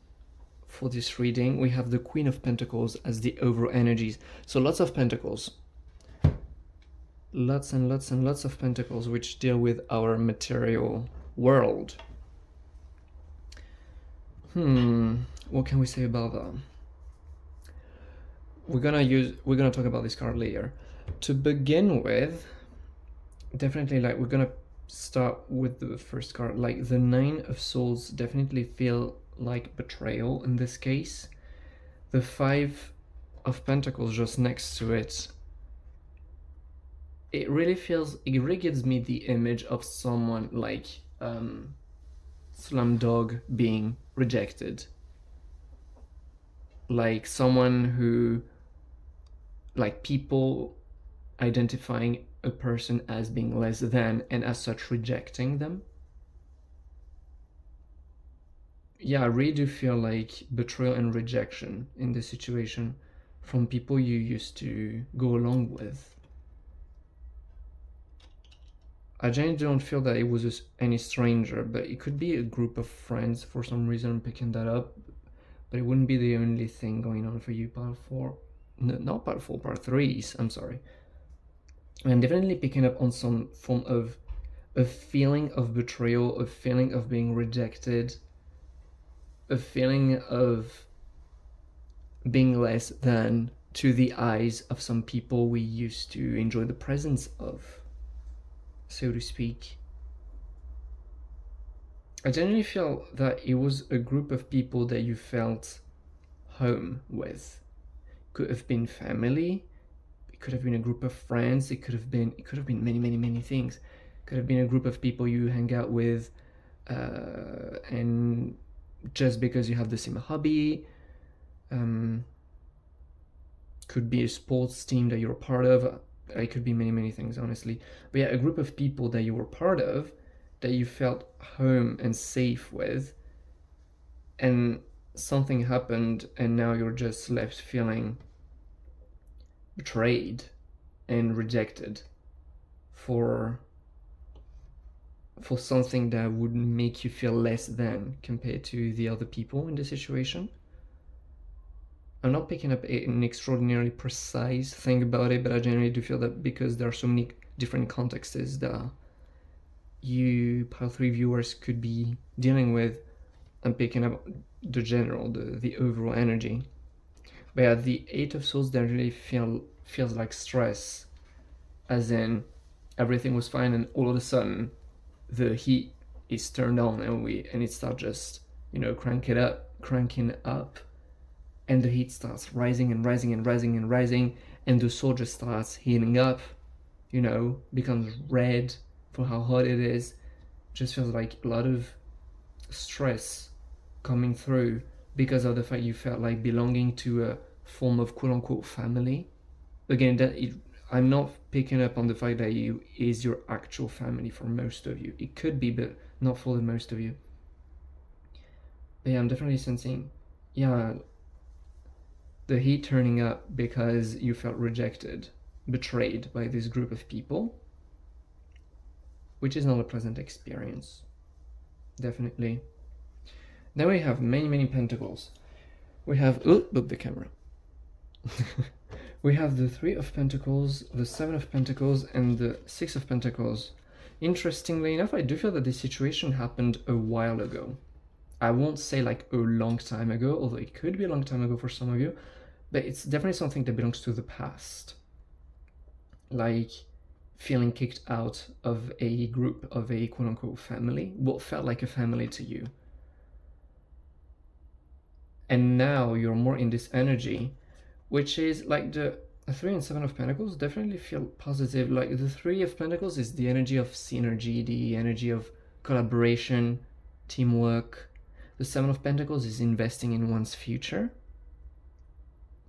for this reading. We have the Queen of Pentacles as the overall energies. So lots of Pentacles. Lots and lots and lots of Pentacles, which deal with our material world. What can we say about that? We're gonna talk about this card later. To begin with, definitely, like, we're gonna start with the first card. Like, the 9 of Swords definitely feel like betrayal in this case. The 5 of Pentacles just next to it, it really gives me the image of someone like Slumdog being rejected, like someone who, like, people identifying a person as being less than and as such rejecting them. Yeah, I really do feel like betrayal and rejection in this situation from people you used to go along with. I genuinely don't feel that it was any stranger, but it could be a group of friends. For some reason I'm picking that up, but it wouldn't be the only thing going on for you, part 4. No, not part 4, part 3s, I'm sorry. I'm definitely picking up on some form of a feeling of betrayal, a feeling of being rejected, a feeling of being less than to the eyes of some people we used to enjoy the presence of, so to speak. I genuinely feel that it was a group of people that you felt home with. Could have been family, it could have been a group of friends, it could have been many things. It could have been a group of people you hang out with, and just because you have the same hobby. Could be a sports team that you're a part of. It could be many things, honestly. But yeah, a group of people that you were part of, that you felt home and safe with, and something happened and now you're just left feeling betrayed and rejected for something that would make you feel less than compared to the other people in the situation. I'm not picking up an extraordinarily precise thing about it, but I generally do feel that because there are so many different contexts that you pile 3 viewers could be dealing with, I'm picking up the general, the overall energy. But yeah, the 8 of Swords definitely feels like stress, as in everything was fine and all of a sudden the heat is turned on and it starts just, you know, cranking up, and the heat starts rising and rising and rising and rising, and the sword just starts heating up, you know, becomes red for how hot it is. Just feels like a lot of stress coming through because of the fact you felt like belonging to a form of quote-unquote family. Again, I'm not picking up on the fact that you is your actual family for most of you. It could be, but not for the most of you. But yeah, I'm definitely sensing, yeah, the heat turning up because you felt rejected, betrayed by this group of people, which is not a pleasant experience, definitely. Then we have many pentacles. We have, book the camera. We have the 3 of Pentacles, the 7 of Pentacles, and the 6 of Pentacles. Interestingly enough, I do feel that this situation happened a while ago. I won't say like a long time ago, although it could be a long time ago for some of you, but it's definitely something that belongs to the past. Like feeling kicked out of a group, of a quote-unquote family, what felt like a family to you. And now you're more in this energy, which is like the 3 and 7 of Pentacles definitely feel positive. Like the 3 of Pentacles is the energy of synergy, the energy of collaboration, teamwork. The 7 of Pentacles is investing in one's future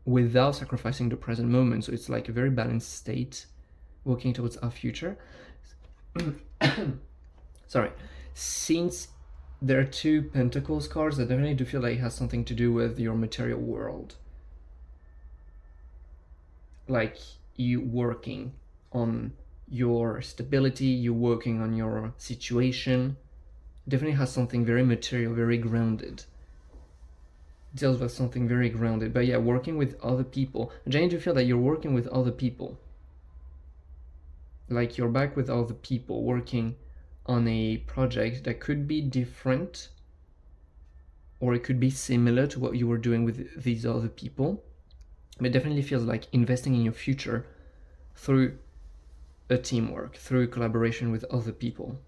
without sacrificing the present moment. So it's like a very balanced state, working towards our future. Sorry. Since there are 2 Pentacles cards, I definitely do feel like it has something to do with your material world. Like you working on your stability, you working on your situation. Definitely has something very material, very grounded. Deals with something very grounded. But yeah, working with other people. I genuinely feel that you're working with other people. Like you're back with other people, working on a project that could be different, or it could be similar to what you were doing with these other people. But it definitely feels like investing in your future through a teamwork, through collaboration with other people.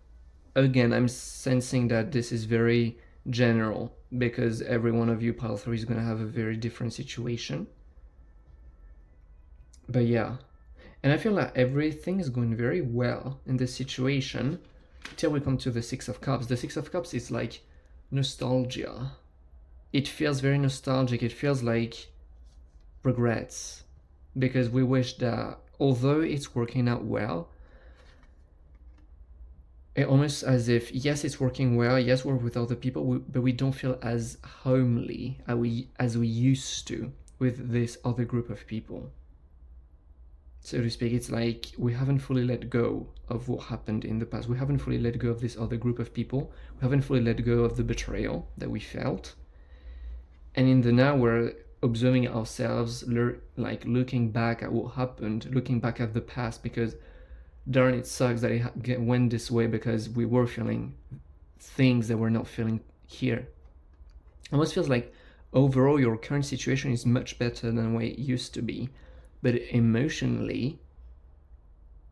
Again, I'm sensing that this is very general because every one of you, pile 3, is going to have a very different situation. But yeah, and I feel like everything is going very well in this situation till we come to the 6 of Cups. The 6 of Cups is like nostalgia. It feels very nostalgic. It feels like regrets because we wish that although it's working out well, it almost as if, yes, it's working well, yes, we're with other people, but we don't feel as homely as we used to with this other group of people, so to speak. It's like we haven't fully let go of what happened in the past. We haven't fully let go of this other group of people. We haven't fully let go of the betrayal that we felt. And in the now, we're observing ourselves, like looking back at what happened, looking back at the past, because darn, it sucks that it went this way because we were feeling things that we're not feeling here. It almost feels like overall your current situation is much better than what it used to be, but emotionally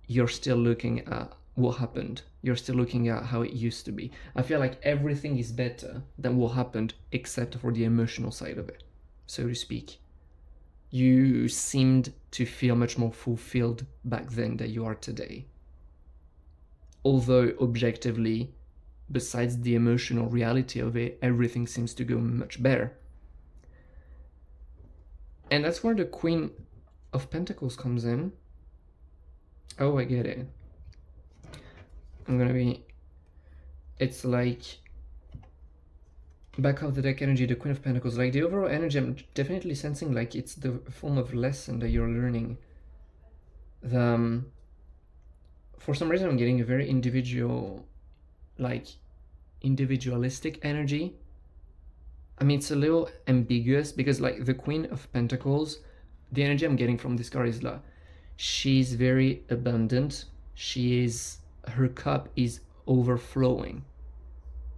you're still looking at what happened. You're still looking at how it used to be. I feel like everything is better than what happened except for the emotional side of it, so to speak. You seemed to feel much more fulfilled back then than you are today. Although objectively, besides the emotional reality of it, everything seems to go much better. And that's where the Queen of Pentacles comes in. Oh, I get it. It's like back of the deck energy, the Queen of Pentacles. Like the overall energy, I'm definitely sensing like it's the form of lesson that you're learning. For some reason I'm getting a very individualistic energy. I mean, it's a little ambiguous because like the Queen of Pentacles, the energy I'm getting from this card is like she's very abundant. Her cup is overflowing,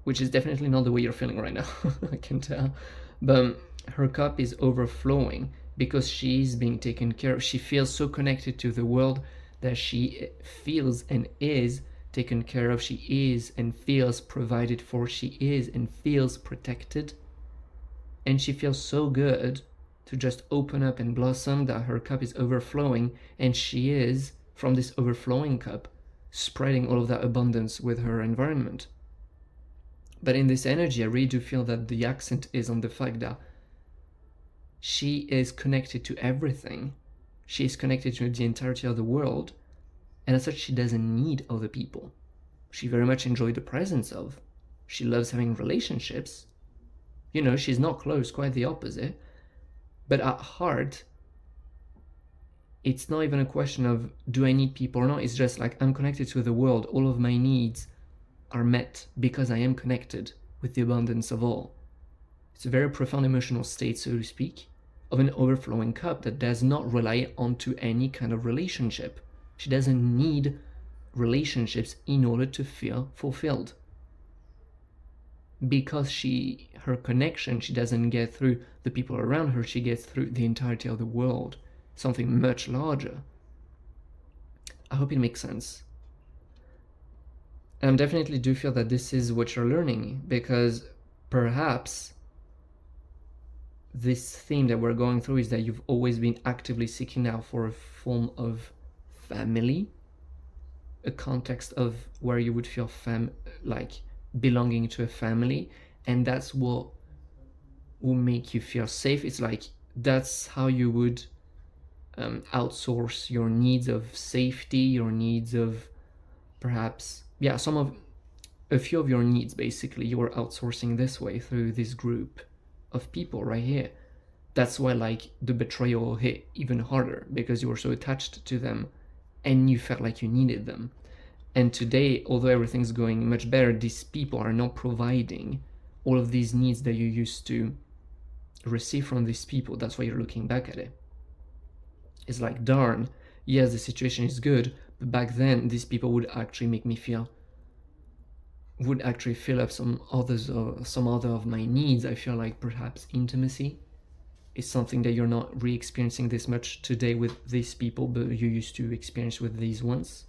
which is definitely not the way you're feeling right now. I can tell. But her cup is overflowing because she's being taken care of. She feels so connected to the world that she feels and is taken care of. She is and feels provided for. She is and feels protected. And she feels so good to just open up and blossom that her cup is overflowing. And she is, from this overflowing cup, spreading all of that abundance with her environment. But in this energy, I really do feel that the accent is on the fact that she is connected to everything. She is connected to the entirety of the world. And as such, she doesn't need other people. She very much enjoys the presence of. She loves having relationships. You know, she's not closed, quite the opposite. But at heart, it's not even a question of do I need people or not. It's just like I'm connected to the world. All of my needs are met because I am connected with the abundance of all. It's a very profound emotional state, so to speak, of an overflowing cup that does not rely onto any kind of relationship. She doesn't need relationships in order to feel fulfilled. Because her connection, she doesn't get through the people around her, she gets through the entirety of the world, something much larger. I hope it makes sense. And I definitely do feel that this is what you're learning, because perhaps this theme that we're going through is that you've always been actively seeking out for a form of family, a context of where you would feel like belonging to a family, and that's what will make you feel safe. It's like that's how you would outsource your needs of safety, your needs of perhaps a few of your needs. Basically, you are outsourcing this way through this group of people right here. That's why like the betrayal hit even harder, because you were so attached to them and you felt like you needed them. And today, although everything's going much better, these people are not providing all of these needs that you used to receive from these people. That's why you're looking back at it. It's like, darn, yes, the situation is good, but back then these people would actually fill up some other of my needs. I feel like perhaps intimacy is something that you're not re-experiencing this much today with these people, but you used to experience with these ones.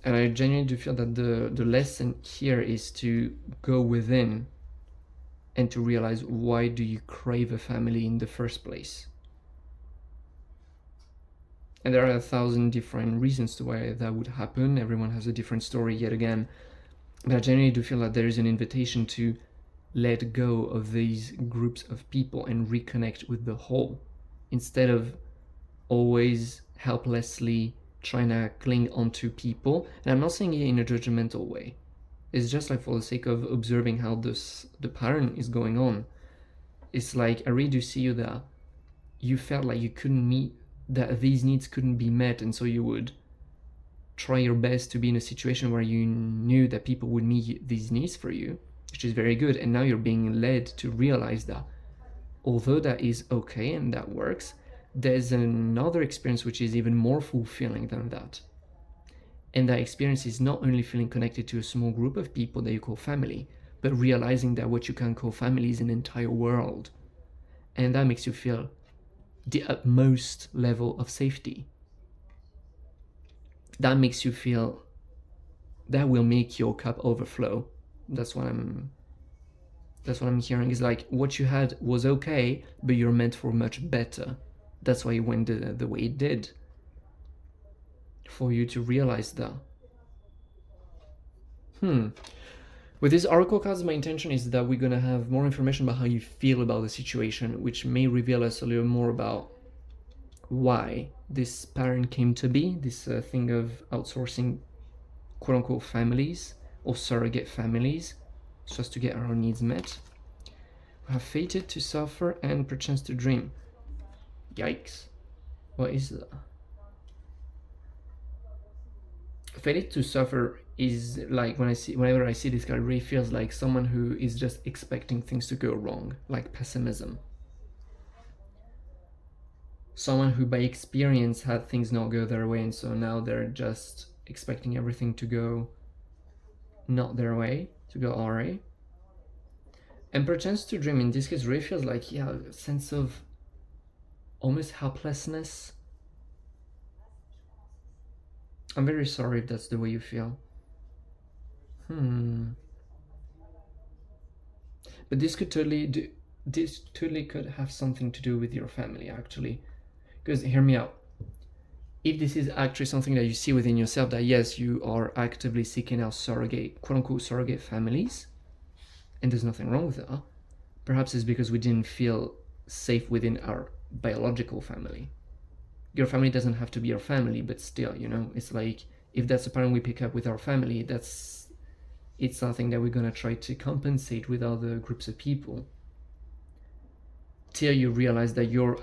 And I genuinely do feel that the lesson here is to go within and to realize, why do you crave a family in the first place? And there are 1,000 different reasons to why that would happen. Everyone has a different story yet again. But I genuinely do feel that there is an invitation to let go of these groups of people and reconnect with the whole, instead of always helplessly trying to cling onto people. And I'm not saying it in a judgmental way. It's just like for the sake of observing how the pattern is going on. It's like I really do see you that you felt like you couldn't meet, that these needs couldn't be met, and so you would try your best to be in a situation where you knew that people would meet these needs for you, which is very good. And now you're being led to realize that although that is okay and that works, there's another experience which is even more fulfilling than that. And that experience is not only feeling connected to a small group of people that you call family, but realizing that what you can call family is an entire world. And that makes you feel the utmost level of safety. That makes you feel, that will make your cup overflow. That's what I'm hearing. Is like what you had was okay, but you're meant for much better. That's why it went the way it did. For you to realize that. With these oracle cards, my intention is that we're gonna have more information about how you feel about the situation, which may reveal us a little more about why this pattern came to be, this thing of outsourcing quote-unquote families or surrogate families so as to get our needs met. We have fated to suffer and perchance to dream. Yikes. What is that? failure to suffer is like, whenever I see this card, it really feels like someone who is just expecting things to go wrong, like pessimism. Someone who by experience had things not go their way, and so now they're just expecting everything to go not their way, to go awry. And perchance to dream in this case really feels like, yeah, a sense of almost helplessness. I'm very sorry if that's the way you feel. But this totally could have something to do with your family, actually. Because hear me out. If this is actually something that you see within yourself, that yes, you are actively seeking out surrogate, quote unquote, surrogate families, and there's nothing wrong with that, perhaps it's because we didn't feel safe within our biological family. Your family doesn't have to be your family, but still, you know, it's like, if that's a pattern we pick up with our family, it's something that we're gonna try to compensate with other groups of people, till you realize that your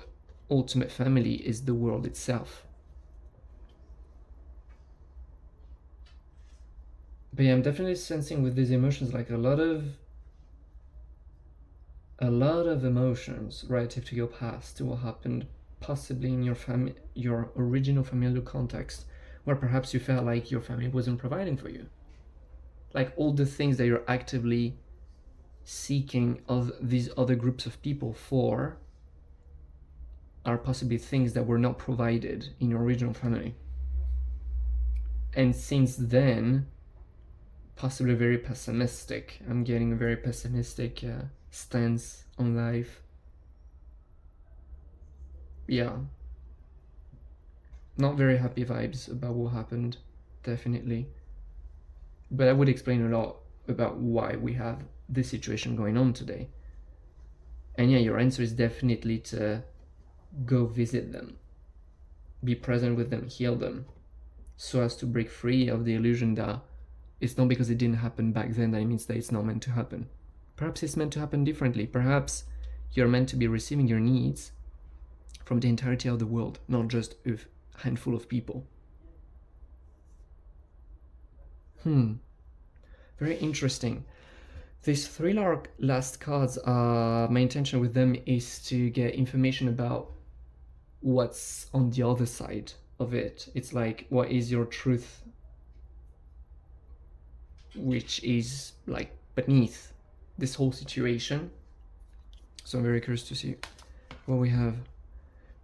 ultimate family is the world itself. But yeah, I'm definitely sensing with these emotions like a lot of emotions relative to your past, to what happened possibly in your original familial context, where perhaps you felt like your family wasn't providing for you. Like all the things that you're actively seeking of these other groups of people for are possibly things that were not provided in your original family. And since then, possibly very pessimistic. I'm getting a very pessimistic stance on life. Yeah. Not very happy vibes about what happened, definitely. But I would explain a lot about why we have this situation going on today. And yeah, your answer is definitely to go visit them, be present with them, heal them, so as to break free of the illusion that it's not because it didn't happen back then that it means that it's not meant to happen. Perhaps it's meant to happen differently. Perhaps you're meant to be receiving your needs from the entirety of the world, not just a handful of people. Very interesting. These three last cards, my intention with them is to get information about what's on the other side of it. It's like, what is your truth, which is like beneath this whole situation. So I'm very curious to see what we have.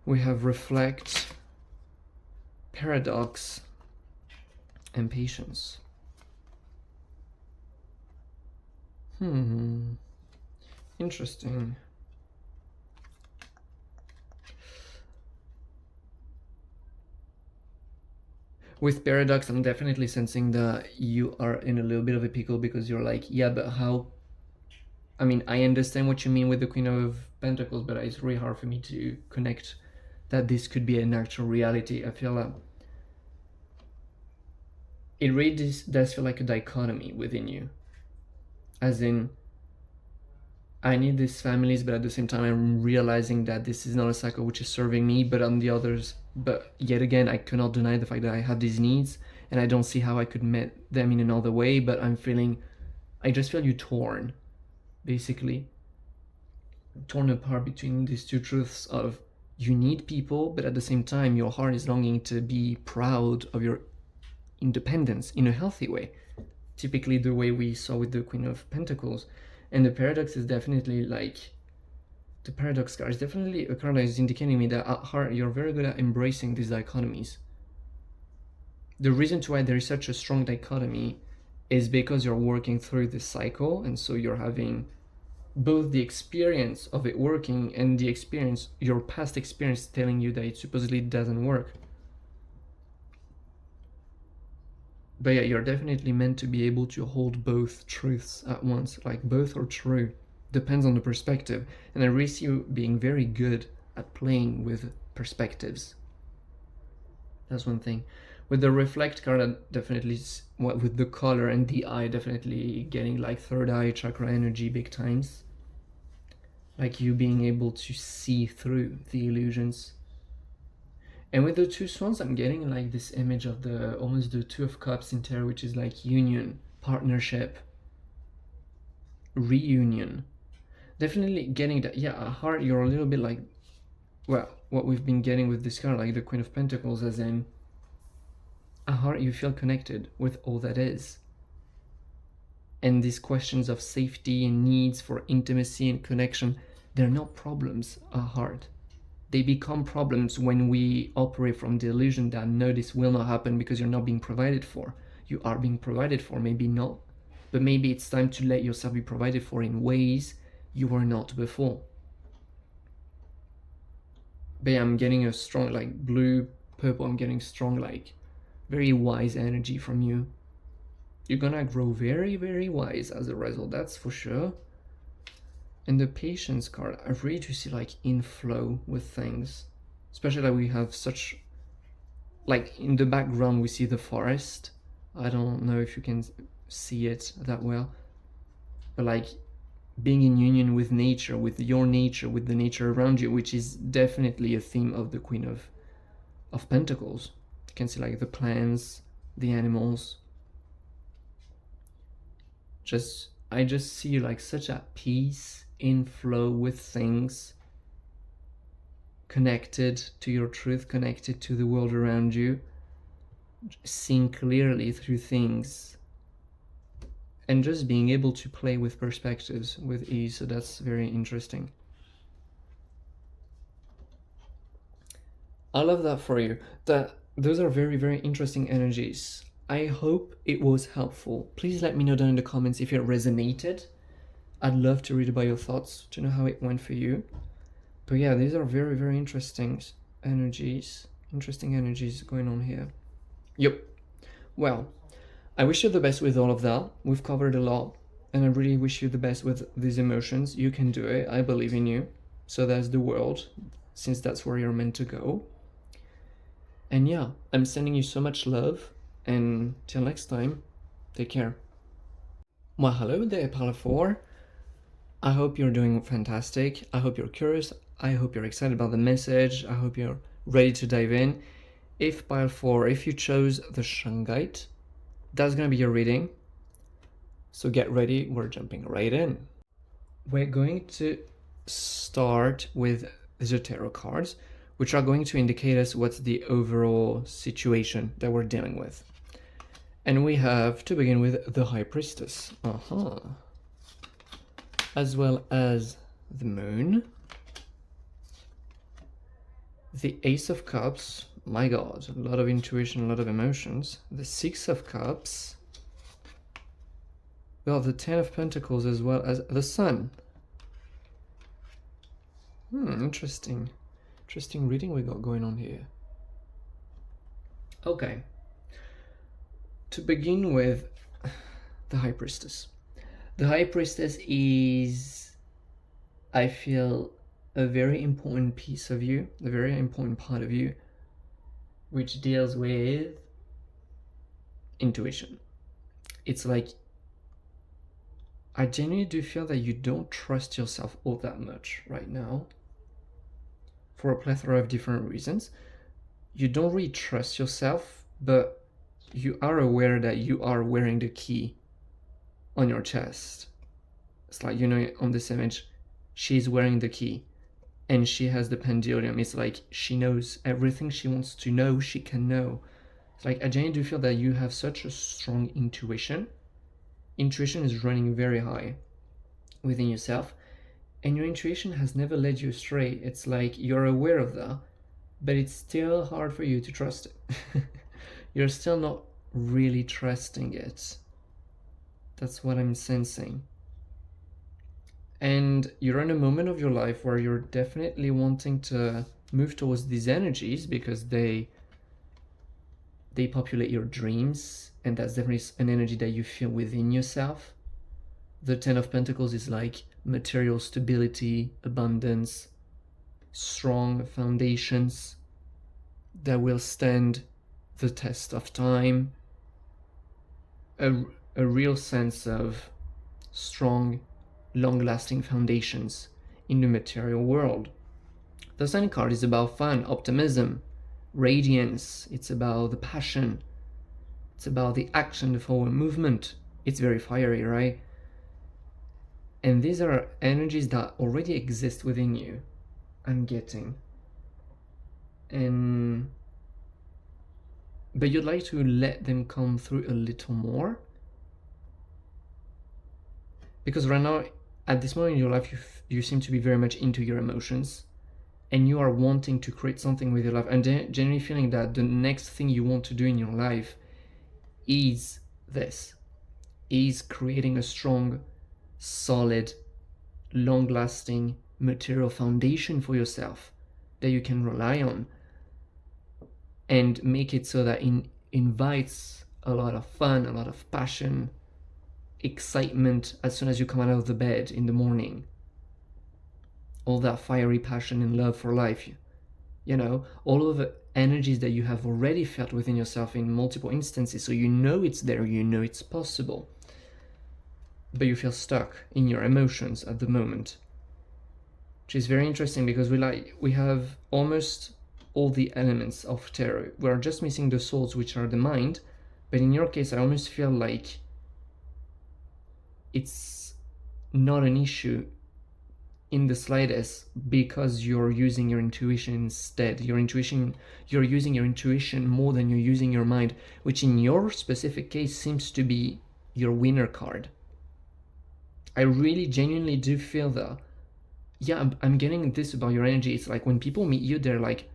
We have reflect, paradox, and patience. Interesting. With paradox, I'm definitely sensing that you are in a little bit of a pickle, because you're like, yeah, but how? I mean, I understand what you mean with the Queen of Pentacles, but it's really hard for me to connect that this could be an actual reality. I feel that it really does feel like a dichotomy within you. As in, I need these families, but at the same time I'm realizing that this is not a cycle which is serving me, but on the others, but yet again, I cannot deny the fact that I have these needs, and I don't see how I could meet them in another way, but I just feel you torn, basically. Torn apart between these two truths of, you need people, but at the same time, your heart is longing to be proud of your independence in a healthy way. Typically the way we saw with the Queen of Pentacles. And the paradox is definitely like, the paradox card is definitely a card that is indicating me that at heart you're very good at embracing these dichotomies. The reason to why there is such a strong dichotomy is because you're working through this cycle, and so you're having both the experience of it working and the experience, your past experience, telling you that it supposedly doesn't work. But yeah, you're definitely meant to be able to hold both truths at once. Like, both are true. Depends on the perspective. And I really see you being very good at playing with perspectives. That's one thing. With the reflect card, I definitely, with the color and the eye, definitely getting like third eye chakra energy big times. Like you being able to see through the illusions. And with the two swans, I'm getting like this image of the almost the Two of Cups in tarot, which is like union, partnership, reunion. Definitely getting that. Yeah, a heart, you're a little bit like, well, what we've been getting with this card, like the Queen of Pentacles, as in a heart, you feel connected with all that is. And these questions of safety and needs for intimacy and connection, they're not problems, a heart. They become problems when we operate from the illusion that no, this will not happen because you're not being provided for. You are being provided for, maybe not. But maybe it's time to let yourself be provided for in ways you were not before. But yeah, I'm getting a strong, like blue, purple, I'm getting strong, like very wise energy from you. You're gonna grow very, very wise as a result, that's for sure. And the patience card, I really do see like inflow with things. Especially that we have such, like in the background we see the forest. I don't know if you can see it that well. But like being in union with nature, with your nature, with the nature around you, which is definitely a theme of the Queen of Pentacles. You can see like the plants, the animals. I just see like such a peace, inflow with things, connected to your truth, connected to the world around you, seeing clearly through things, and just being able to play with perspectives with ease. So that's very interesting. I love that for you. Those are very, very interesting energies. I hope it was helpful. Please let me know down in the comments if it resonated. I'd love to read about your thoughts, to know how it went for you. But yeah, these are very, very interesting energies. Interesting energies going on here. Yep. Well, I wish you the best with all of that. We've covered a lot, and I really wish you the best with these emotions. You can do it. I believe in you. So that's the world, since that's where you're meant to go. And yeah, I'm sending you so much love, and till next time, take care. Well, hello there, Pile 4. I hope you're doing fantastic. I hope you're curious. I hope you're excited about the message. I hope you're ready to dive in. If Pile 4, if you chose the Shungite, that's going to be your reading. So get ready, we're jumping right in. We're going to start with the tarot cards, which are going to indicate us what's the overall situation that we're dealing with. And we have to begin with the High Priestess. As well as the Moon, the Ace of Cups, my god, a lot of intuition, a lot of emotions, the Six of Cups, well, the Ten of Pentacles, as well as the Sun. Interesting reading we got going on here. Okay, to begin with, the High Priestess. The High Priestess is, I feel, a very important piece of you, a very important part of you, which deals with intuition. It's like, I genuinely do feel that you don't trust yourself all that much right now, for a plethora of different reasons. You don't really trust yourself, but you are aware that you are wearing the key on your chest. It's like, you know, on this image, she's wearing the key and she has the pendulum. It's like she knows everything she wants to know, she can know. It's like, I genuinely do feel that you have such a strong intuition. Intuition is running very high within yourself, and your intuition has never led you astray. It's like you're aware of that, but it's still hard for you to trust it. You're still not really trusting it. That's what I'm sensing. And you're in a moment of your life where you're definitely wanting to move towards these energies because they populate your dreams, and that's definitely an energy that you feel within yourself. The Ten of Pentacles is like material stability, abundance, strong foundations that will stand the test of time, a real sense of strong, long-lasting foundations in the material world. The Sun card is about fun, optimism, radiance, it's about the passion, it's about the action, the forward movement. It's very fiery, right? And these are energies that already exist within you, I'm getting. But you'd like to let them come through a little more, because right now, at this moment in your life, you seem to be very much into your emotions, and you are wanting to create something with your life, and generally feeling that the next thing you want to do in your life is this, is creating a strong, solid, long-lasting material foundation for yourself that you can rely on, and make it so that it invites a lot of fun, a lot of passion, excitement as soon as you come out of the bed in the morning. All that fiery passion and love for life, you know, all of the energies that you have already felt within yourself in multiple instances, so you know it's there, you know it's possible, but you feel stuck in your emotions at the moment, which is very interesting, because we have almost all the elements of tarot. We're just missing the souls, which are the mind. But in your case, I almost feel like it's not an issue in the slightest, because you're using your intuition instead. You're using your intuition more than you're using your mind, which in your specific case seems to be your winner card. I really genuinely do feel that. Yeah, I'm getting this about your energy. It's like when people meet you, they're like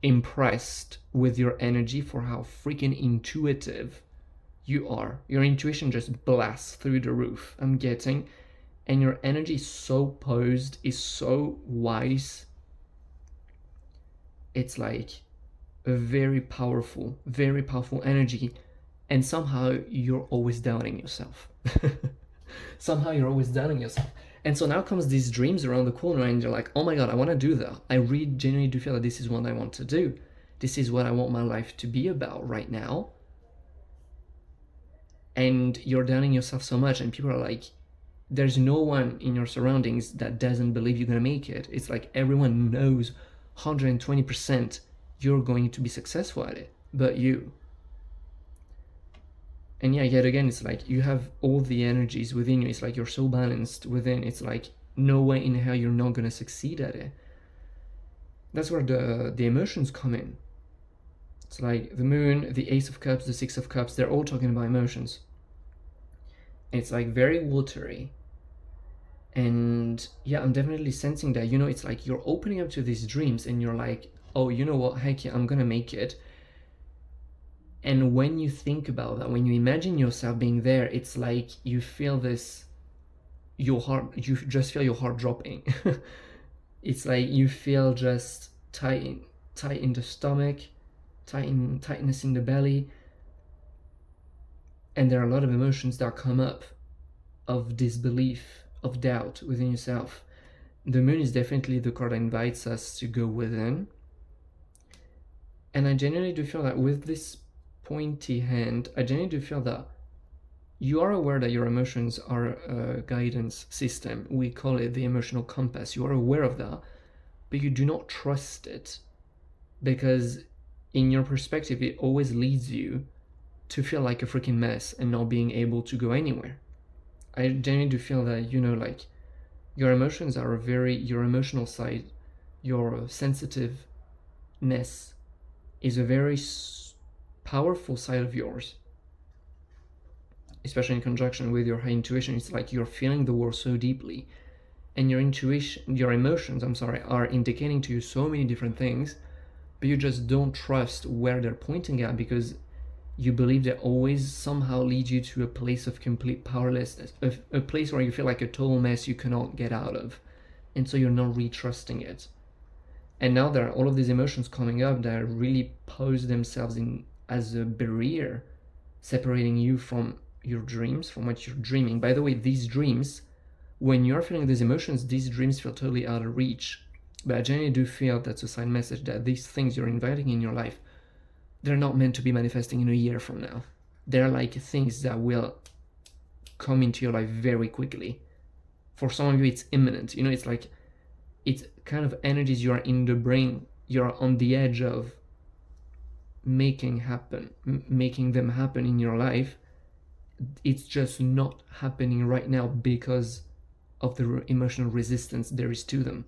impressed with your energy for how freaking intuitive you are. Your intuition just blasts through the roof, I'm getting. And your energy is so posed, is so wise. It's like a very powerful energy. And somehow you're always doubting yourself. Somehow you're always doubting yourself. And so now comes these dreams around the corner, and you're like, oh my god, I want to do that. I really genuinely do feel that this is what I want to do. This is what I want my life to be about right now. And you're doubting yourself so much, and people are like, there's no one in your surroundings that doesn't believe you're going to make it. It's like everyone knows 120% you're going to be successful at it, but you. And yeah, yet again, it's like you have all the energies within you. It's like you're so balanced within. It's like no way in hell you're not going to succeed at it. That's where the emotions come in. It's like the moon, the Ace of Cups, the Six of Cups, they're all talking about emotions. And it's like very watery. And yeah, I'm definitely sensing that, you know, it's like you're opening up to these dreams and you're like, oh, you know what, heck yeah, I'm gonna make it. And when you think about that, when you imagine yourself being there, it's like you feel this, you just feel your heart dropping. It's like you feel just tight in the stomach, tightness in the belly. And there are a lot of emotions that come up of disbelief, of doubt within yourself. The moon is definitely the card that invites us to go within. And I genuinely do feel that with this pointy hand, I genuinely do feel that you are aware that your emotions are a guidance system. We call it the emotional compass. You are aware of that, but you do not trust it, because in your perspective, it always leads you to feel like a freaking mess and not being able to go anywhere. I genuinely do feel that, you know, like your emotions are your emotional side, your sensitiveness is a very powerful side of yours, especially in conjunction with your high intuition. It's like you're feeling the world so deeply, and your emotions, are indicating to you so many different things, but you just don't trust where they're pointing at, because you believe they always somehow lead you to a place of complete powerlessness, a place where you feel like a total mess you cannot get out of, and so you're not re-trusting it. And now there are all of these emotions coming up that really pose themselves in as a barrier, separating you from your dreams, from what you're dreaming. By the way, these dreams, when you're feeling these emotions, these dreams feel totally out of reach. But I genuinely do feel that's a sign message that these things you're inviting in your life, they're not meant to be manifesting in a year from now. They're like things that will come into your life very quickly. For some of you, it's imminent. You know, it's like, it's kind of energies you are in the brain you're on the edge of making them happen in your life. It's just not happening right now because of the emotional resistance there is to them.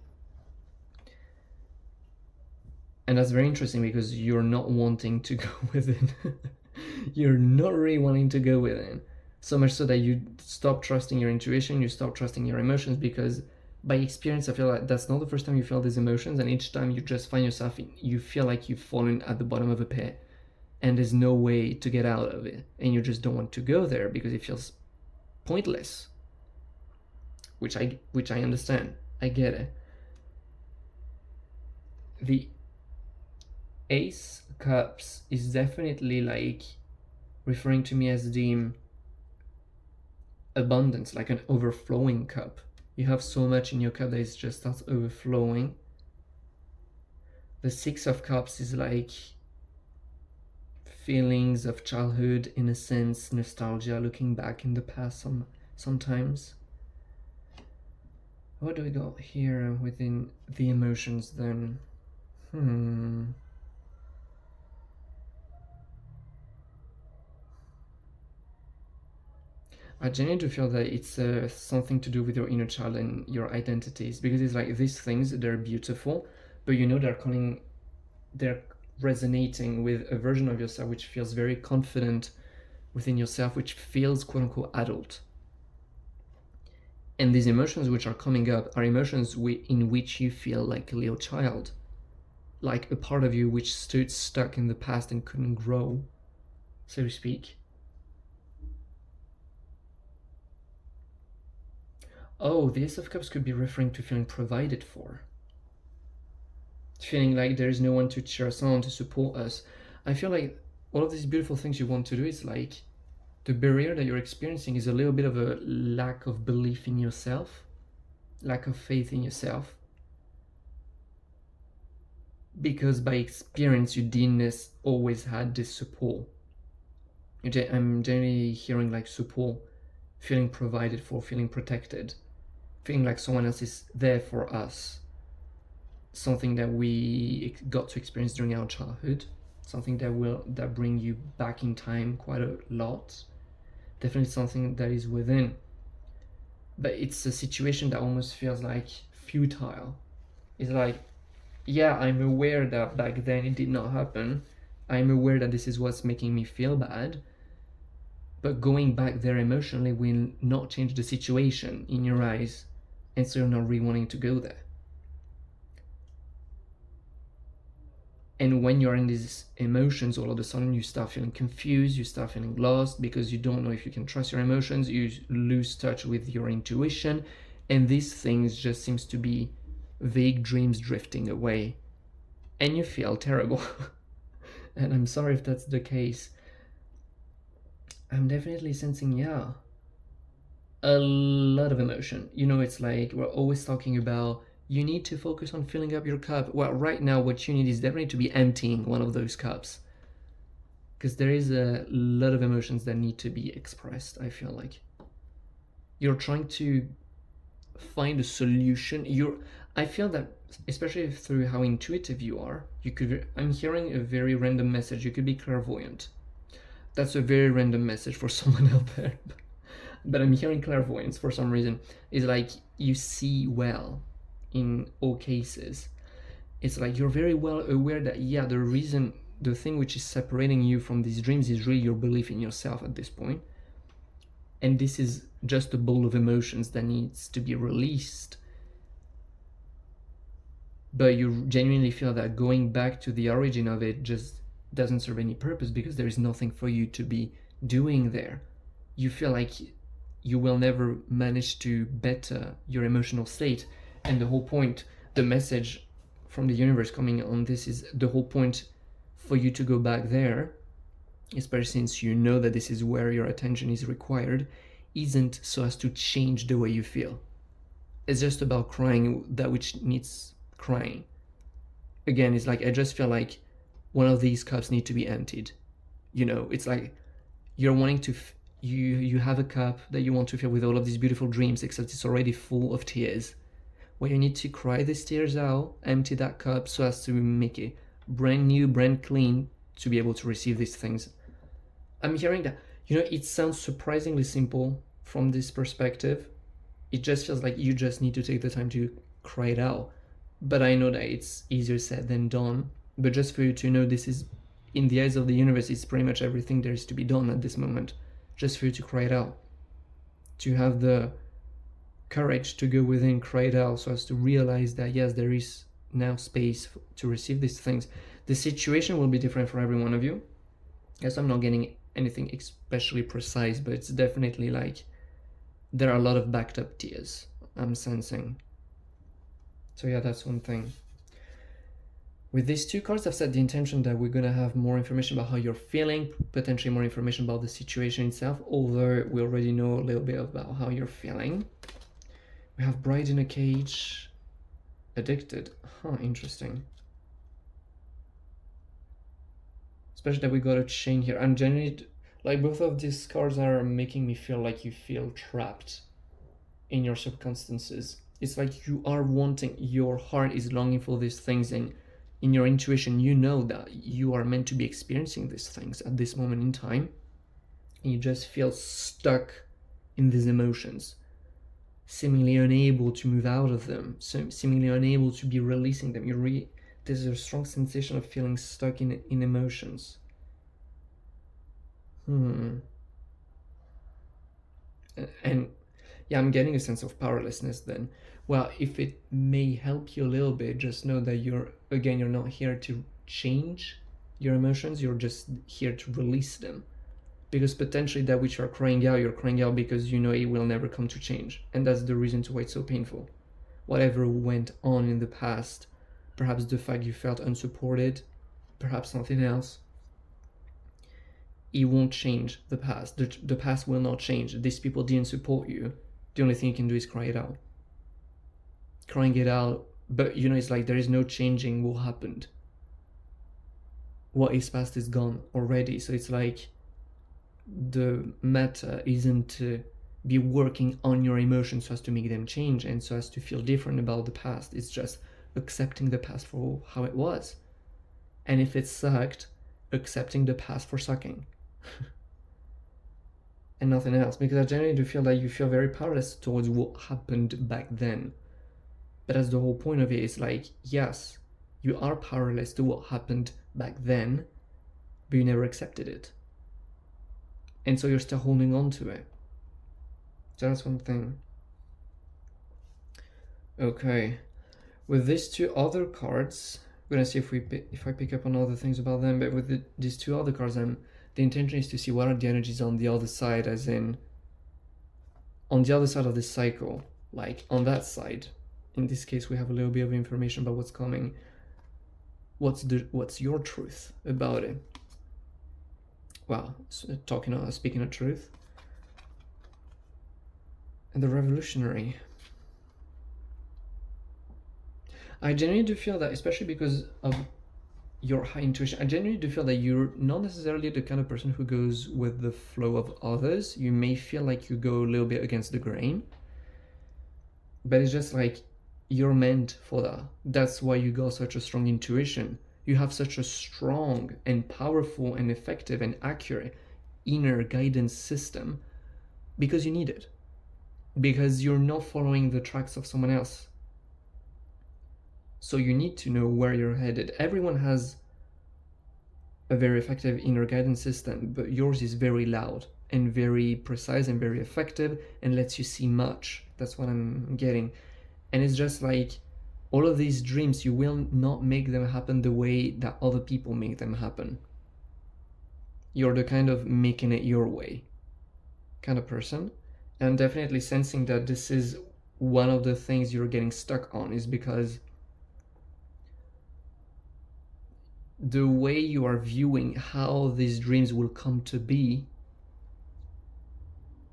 And that's very interesting because you're not wanting to go within. You're not really wanting to go within. So much so that you stop trusting your intuition, you stop trusting your emotions, because by experience, I feel like that's not the first time you feel these emotions, and each time you just find yourself, you feel like you've fallen at the bottom of a pit and there's no way to get out of it, and you just don't want to go there because it feels pointless, which I understand. I get it. The Ace Cups is definitely like referring to me as the abundance, like an overflowing cup. You have so much in your cup that it just starts overflowing. The Six of Cups is like feelings of childhood, innocence, nostalgia, looking back in the past sometimes. What do we got here within the emotions then? I genuinely feel that it's something to do with your inner child and your identities, because it's like these things, they're beautiful, but you know they're resonating with a version of yourself which feels very confident within yourself, which feels quote unquote adult. And these emotions which are coming up are emotions in which you feel like a little child, like a part of you which stood stuck in the past and couldn't grow, so to speak. Oh, the Ace of Cups could be referring to feeling provided for. Feeling like there is no one to cheer us on, to support us. I feel like all of these beautiful things you want to do is like the barrier that you're experiencing is a little bit of a lack of belief in yourself, lack of faith in yourself. Because by experience, you didn't always had this support. I'm generally hearing like support, feeling provided for, feeling protected, feeling like someone else is there for us. Something that we got to experience during our childhood, something that bring you back in time quite a lot. Definitely something that is within. But it's a situation that almost feels like futile. It's like, yeah, I'm aware that back then it did not happen. I'm aware that this is what's making me feel bad. But going back there emotionally will not change the situation in your eyes, and so you're not really wanting to go there. And when you're in these emotions, all of a sudden you start feeling confused, you start feeling lost because you don't know if you can trust your emotions, you lose touch with your intuition, and these things just seems to be vague dreams drifting away, and you feel terrible. And I'm sorry if that's the case. I'm definitely sensing, yeah, a lot of emotion. You know, it's like we're always talking about you need to focus on filling up your cup. Well, right now what you need is definitely to be emptying one of those cups, because there is a lot of emotions that need to be expressed. I feel like you're trying to find a solution. I feel that, especially through how intuitive you are, I'm hearing a very random message. You could be clairvoyant. That's a very random message for someone out there. But I'm hearing clairvoyance for some reason. It's like you see well in all cases. It's like you're very well aware that, yeah, the thing which is separating you from these dreams is really your belief in yourself at this point. And this is just a bowl of emotions that needs to be released. But you genuinely feel that going back to the origin of it just doesn't serve any purpose, because there is nothing for you to be doing there. You feel like you will never manage to better your emotional state. And the whole point, the message from the universe coming on this is the whole point for you to go back there, especially since you know that this is where your attention is required, isn't so as to change the way you feel. It's just about crying that which needs crying. Again, it's like I just feel like one of these cups need to be emptied. You know, it's like you're wanting to you have a cup that you want to fill with all of these beautiful dreams, except it's already full of tears, where you need to cry these tears out, empty that cup so as to make it brand new, brand clean, to be able to receive these things. I'm hearing that, it sounds surprisingly simple from this perspective. It just feels like you just need to take the time to cry it out. But I know that it's easier said than done. But just for you to know, this is, in the eyes of the universe, it's pretty much everything there is to be done at this moment. Just for you to cry it out. To have the courage to go within, cry it out, so as to realize that, yes, there is now space to receive these things. The situation will be different for every one of you. Yes, I'm not getting anything especially precise, but it's definitely like there are a lot of backed up tears I'm sensing. So yeah, that's one thing. With these two cards, I've set the intention that we're gonna have more information about how you're feeling, potentially more information about the situation itself, although we already know a little bit about how you're feeling. We have Bride in a Cage, Addicted. Huh, interesting. Especially that we got a chain here. I'm genuinely, like, both of these cards are making me feel like you feel trapped in your circumstances. It's like you are wanting, your heart is longing for these things, and in your intuition you know that you are meant to be experiencing these things at this moment in time, and you just feel stuck in these emotions, seemingly unable to move out of them, seemingly unable to be releasing them. There's a strong sensation of feeling stuck in emotions. And yeah, I'm getting a sense of powerlessness then. Well, if it may help you a little bit, just know that you're not here to change your emotions, you're just here to release them. Because potentially that which you're crying out because you know it will never come to change. And that's the reason to why it's so painful. Whatever went on in the past, perhaps the fact you felt unsupported, perhaps something else, it won't change the past. The past will not change. These people didn't support you. The only thing you can do is cry it out. Crying it out, but it's like there is no changing what happened. What is past is gone already. So it's like the matter isn't to be working on your emotions so as to make them change and so as to feel different about the past. It's just accepting the past for how it was. And if it sucked, accepting the past for sucking. And nothing else, because I generally do feel that you feel very powerless towards what happened back then. But that's the whole point of it. Is like, yes, you are powerless to what happened back then, but you never accepted it. And so you're still holding on to it. So that's one thing. Okay, with these two other cards, we're gonna see if I pick up on other things about them. But with these two other cards, the intention is to see what are the energies on the other side, as in on the other side of this cycle, like on that side. In this case, we have a little bit of information about what's coming. What's your truth about it? Well, speaking of truth. And the Revolutionary. I genuinely do feel that, especially because of your high intuition, I genuinely do feel that you're not necessarily the kind of person who goes with the flow of others. You may feel like you go a little bit against the grain, but it's just like you're meant for that. That's why you got such a strong intuition. You have such a strong and powerful and effective and accurate inner guidance system because you need it. Because you're not following the tracks of someone else. So you need to know where you're headed. Everyone has a very effective inner guidance system, but yours is very loud and very precise and very effective and lets you see much. That's what I'm getting. And it's just like all of these dreams, you will not make them happen the way that other people make them happen. You're the kind of making it your way kind of person. And I'm definitely sensing that this is one of the things you're getting stuck on, is because the way you are viewing how these dreams will come to be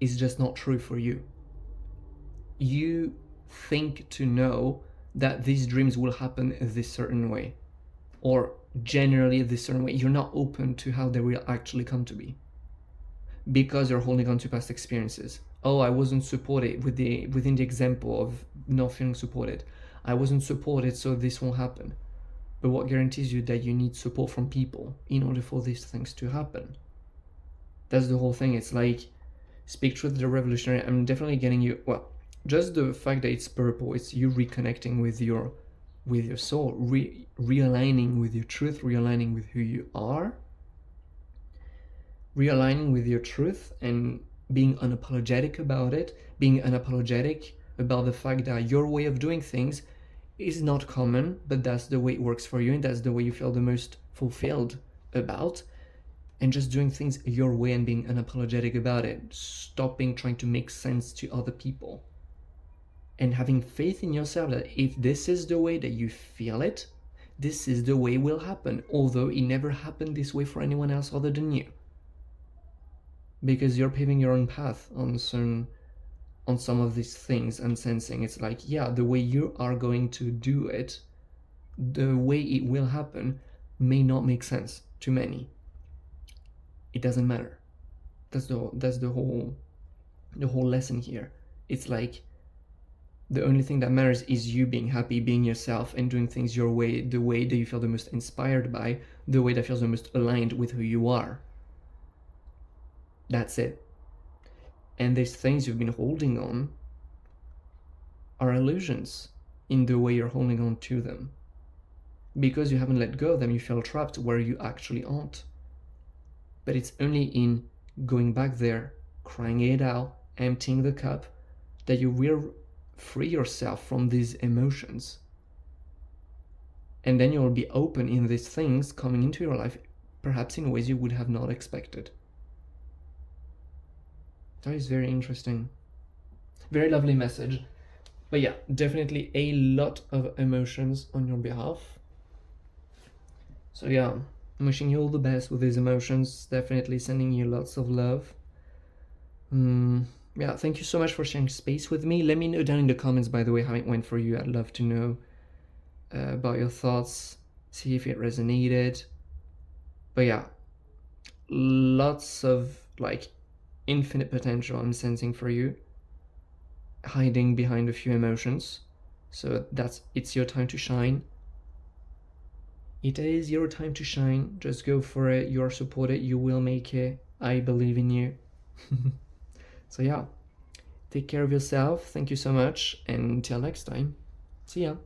is just not true for you. You think to know that these dreams will happen this certain way, or generally this certain way. You're not open to how they will actually come to be because you're holding on to past experiences oh, I wasn't supported within the example of not feeling supported. I wasn't supported, so this won't happen. But what guarantees you that you need support from people in order for these things to happen? That's the whole thing. It's like, speak truth, the revolutionary. I'm definitely getting you. Well, just the fact that it's purple, it's you reconnecting with your soul, realigning with your truth, realigning with who you are, realigning with your truth, and being unapologetic about it, being unapologetic about the fact that your way of doing things is not common, but that's the way it works for you, and that's the way you feel the most fulfilled about, and just doing things your way and being unapologetic about it, stopping trying to make sense to other people, and having faith in yourself that if this is the way that you feel it, this is the way it will happen, although it never happened this way for anyone else other than you. Because you're paving your own path on some of these things and sensing it's like, yeah, the way you are going to do it, the way it will happen may not make sense to many. It doesn't matter. That's the whole lesson here. It's like the only thing that matters is you being happy, being yourself, and doing things your way, the way that you feel the most inspired by, the way that feels the most aligned with who you are. That's it. And these things you've been holding on are illusions in the way you're holding on to them. Because you haven't let go of them, you feel trapped where you actually aren't. But it's only in going back there, crying it out, emptying the cup, that you will free yourself from these emotions. And then you'll be open in these things coming into your life, perhaps in ways you would have not expected. That is very interesting. Very lovely message. But yeah, definitely a lot of emotions on your behalf. So yeah, I'm wishing you all the best with these emotions. Definitely sending you lots of love. Yeah, thank you so much for sharing space with me. Let me know down in the comments, by the way, how it went for you. I'd love to know about your thoughts, see if it resonated. But yeah, lots of like infinite potential I'm sensing for you, hiding behind a few emotions. So it's your time to shine. It is your time to shine. Just go for it. You are supported. You will make it. I believe in you. So yeah, take care of yourself. Thank you so much. And until next time, see ya.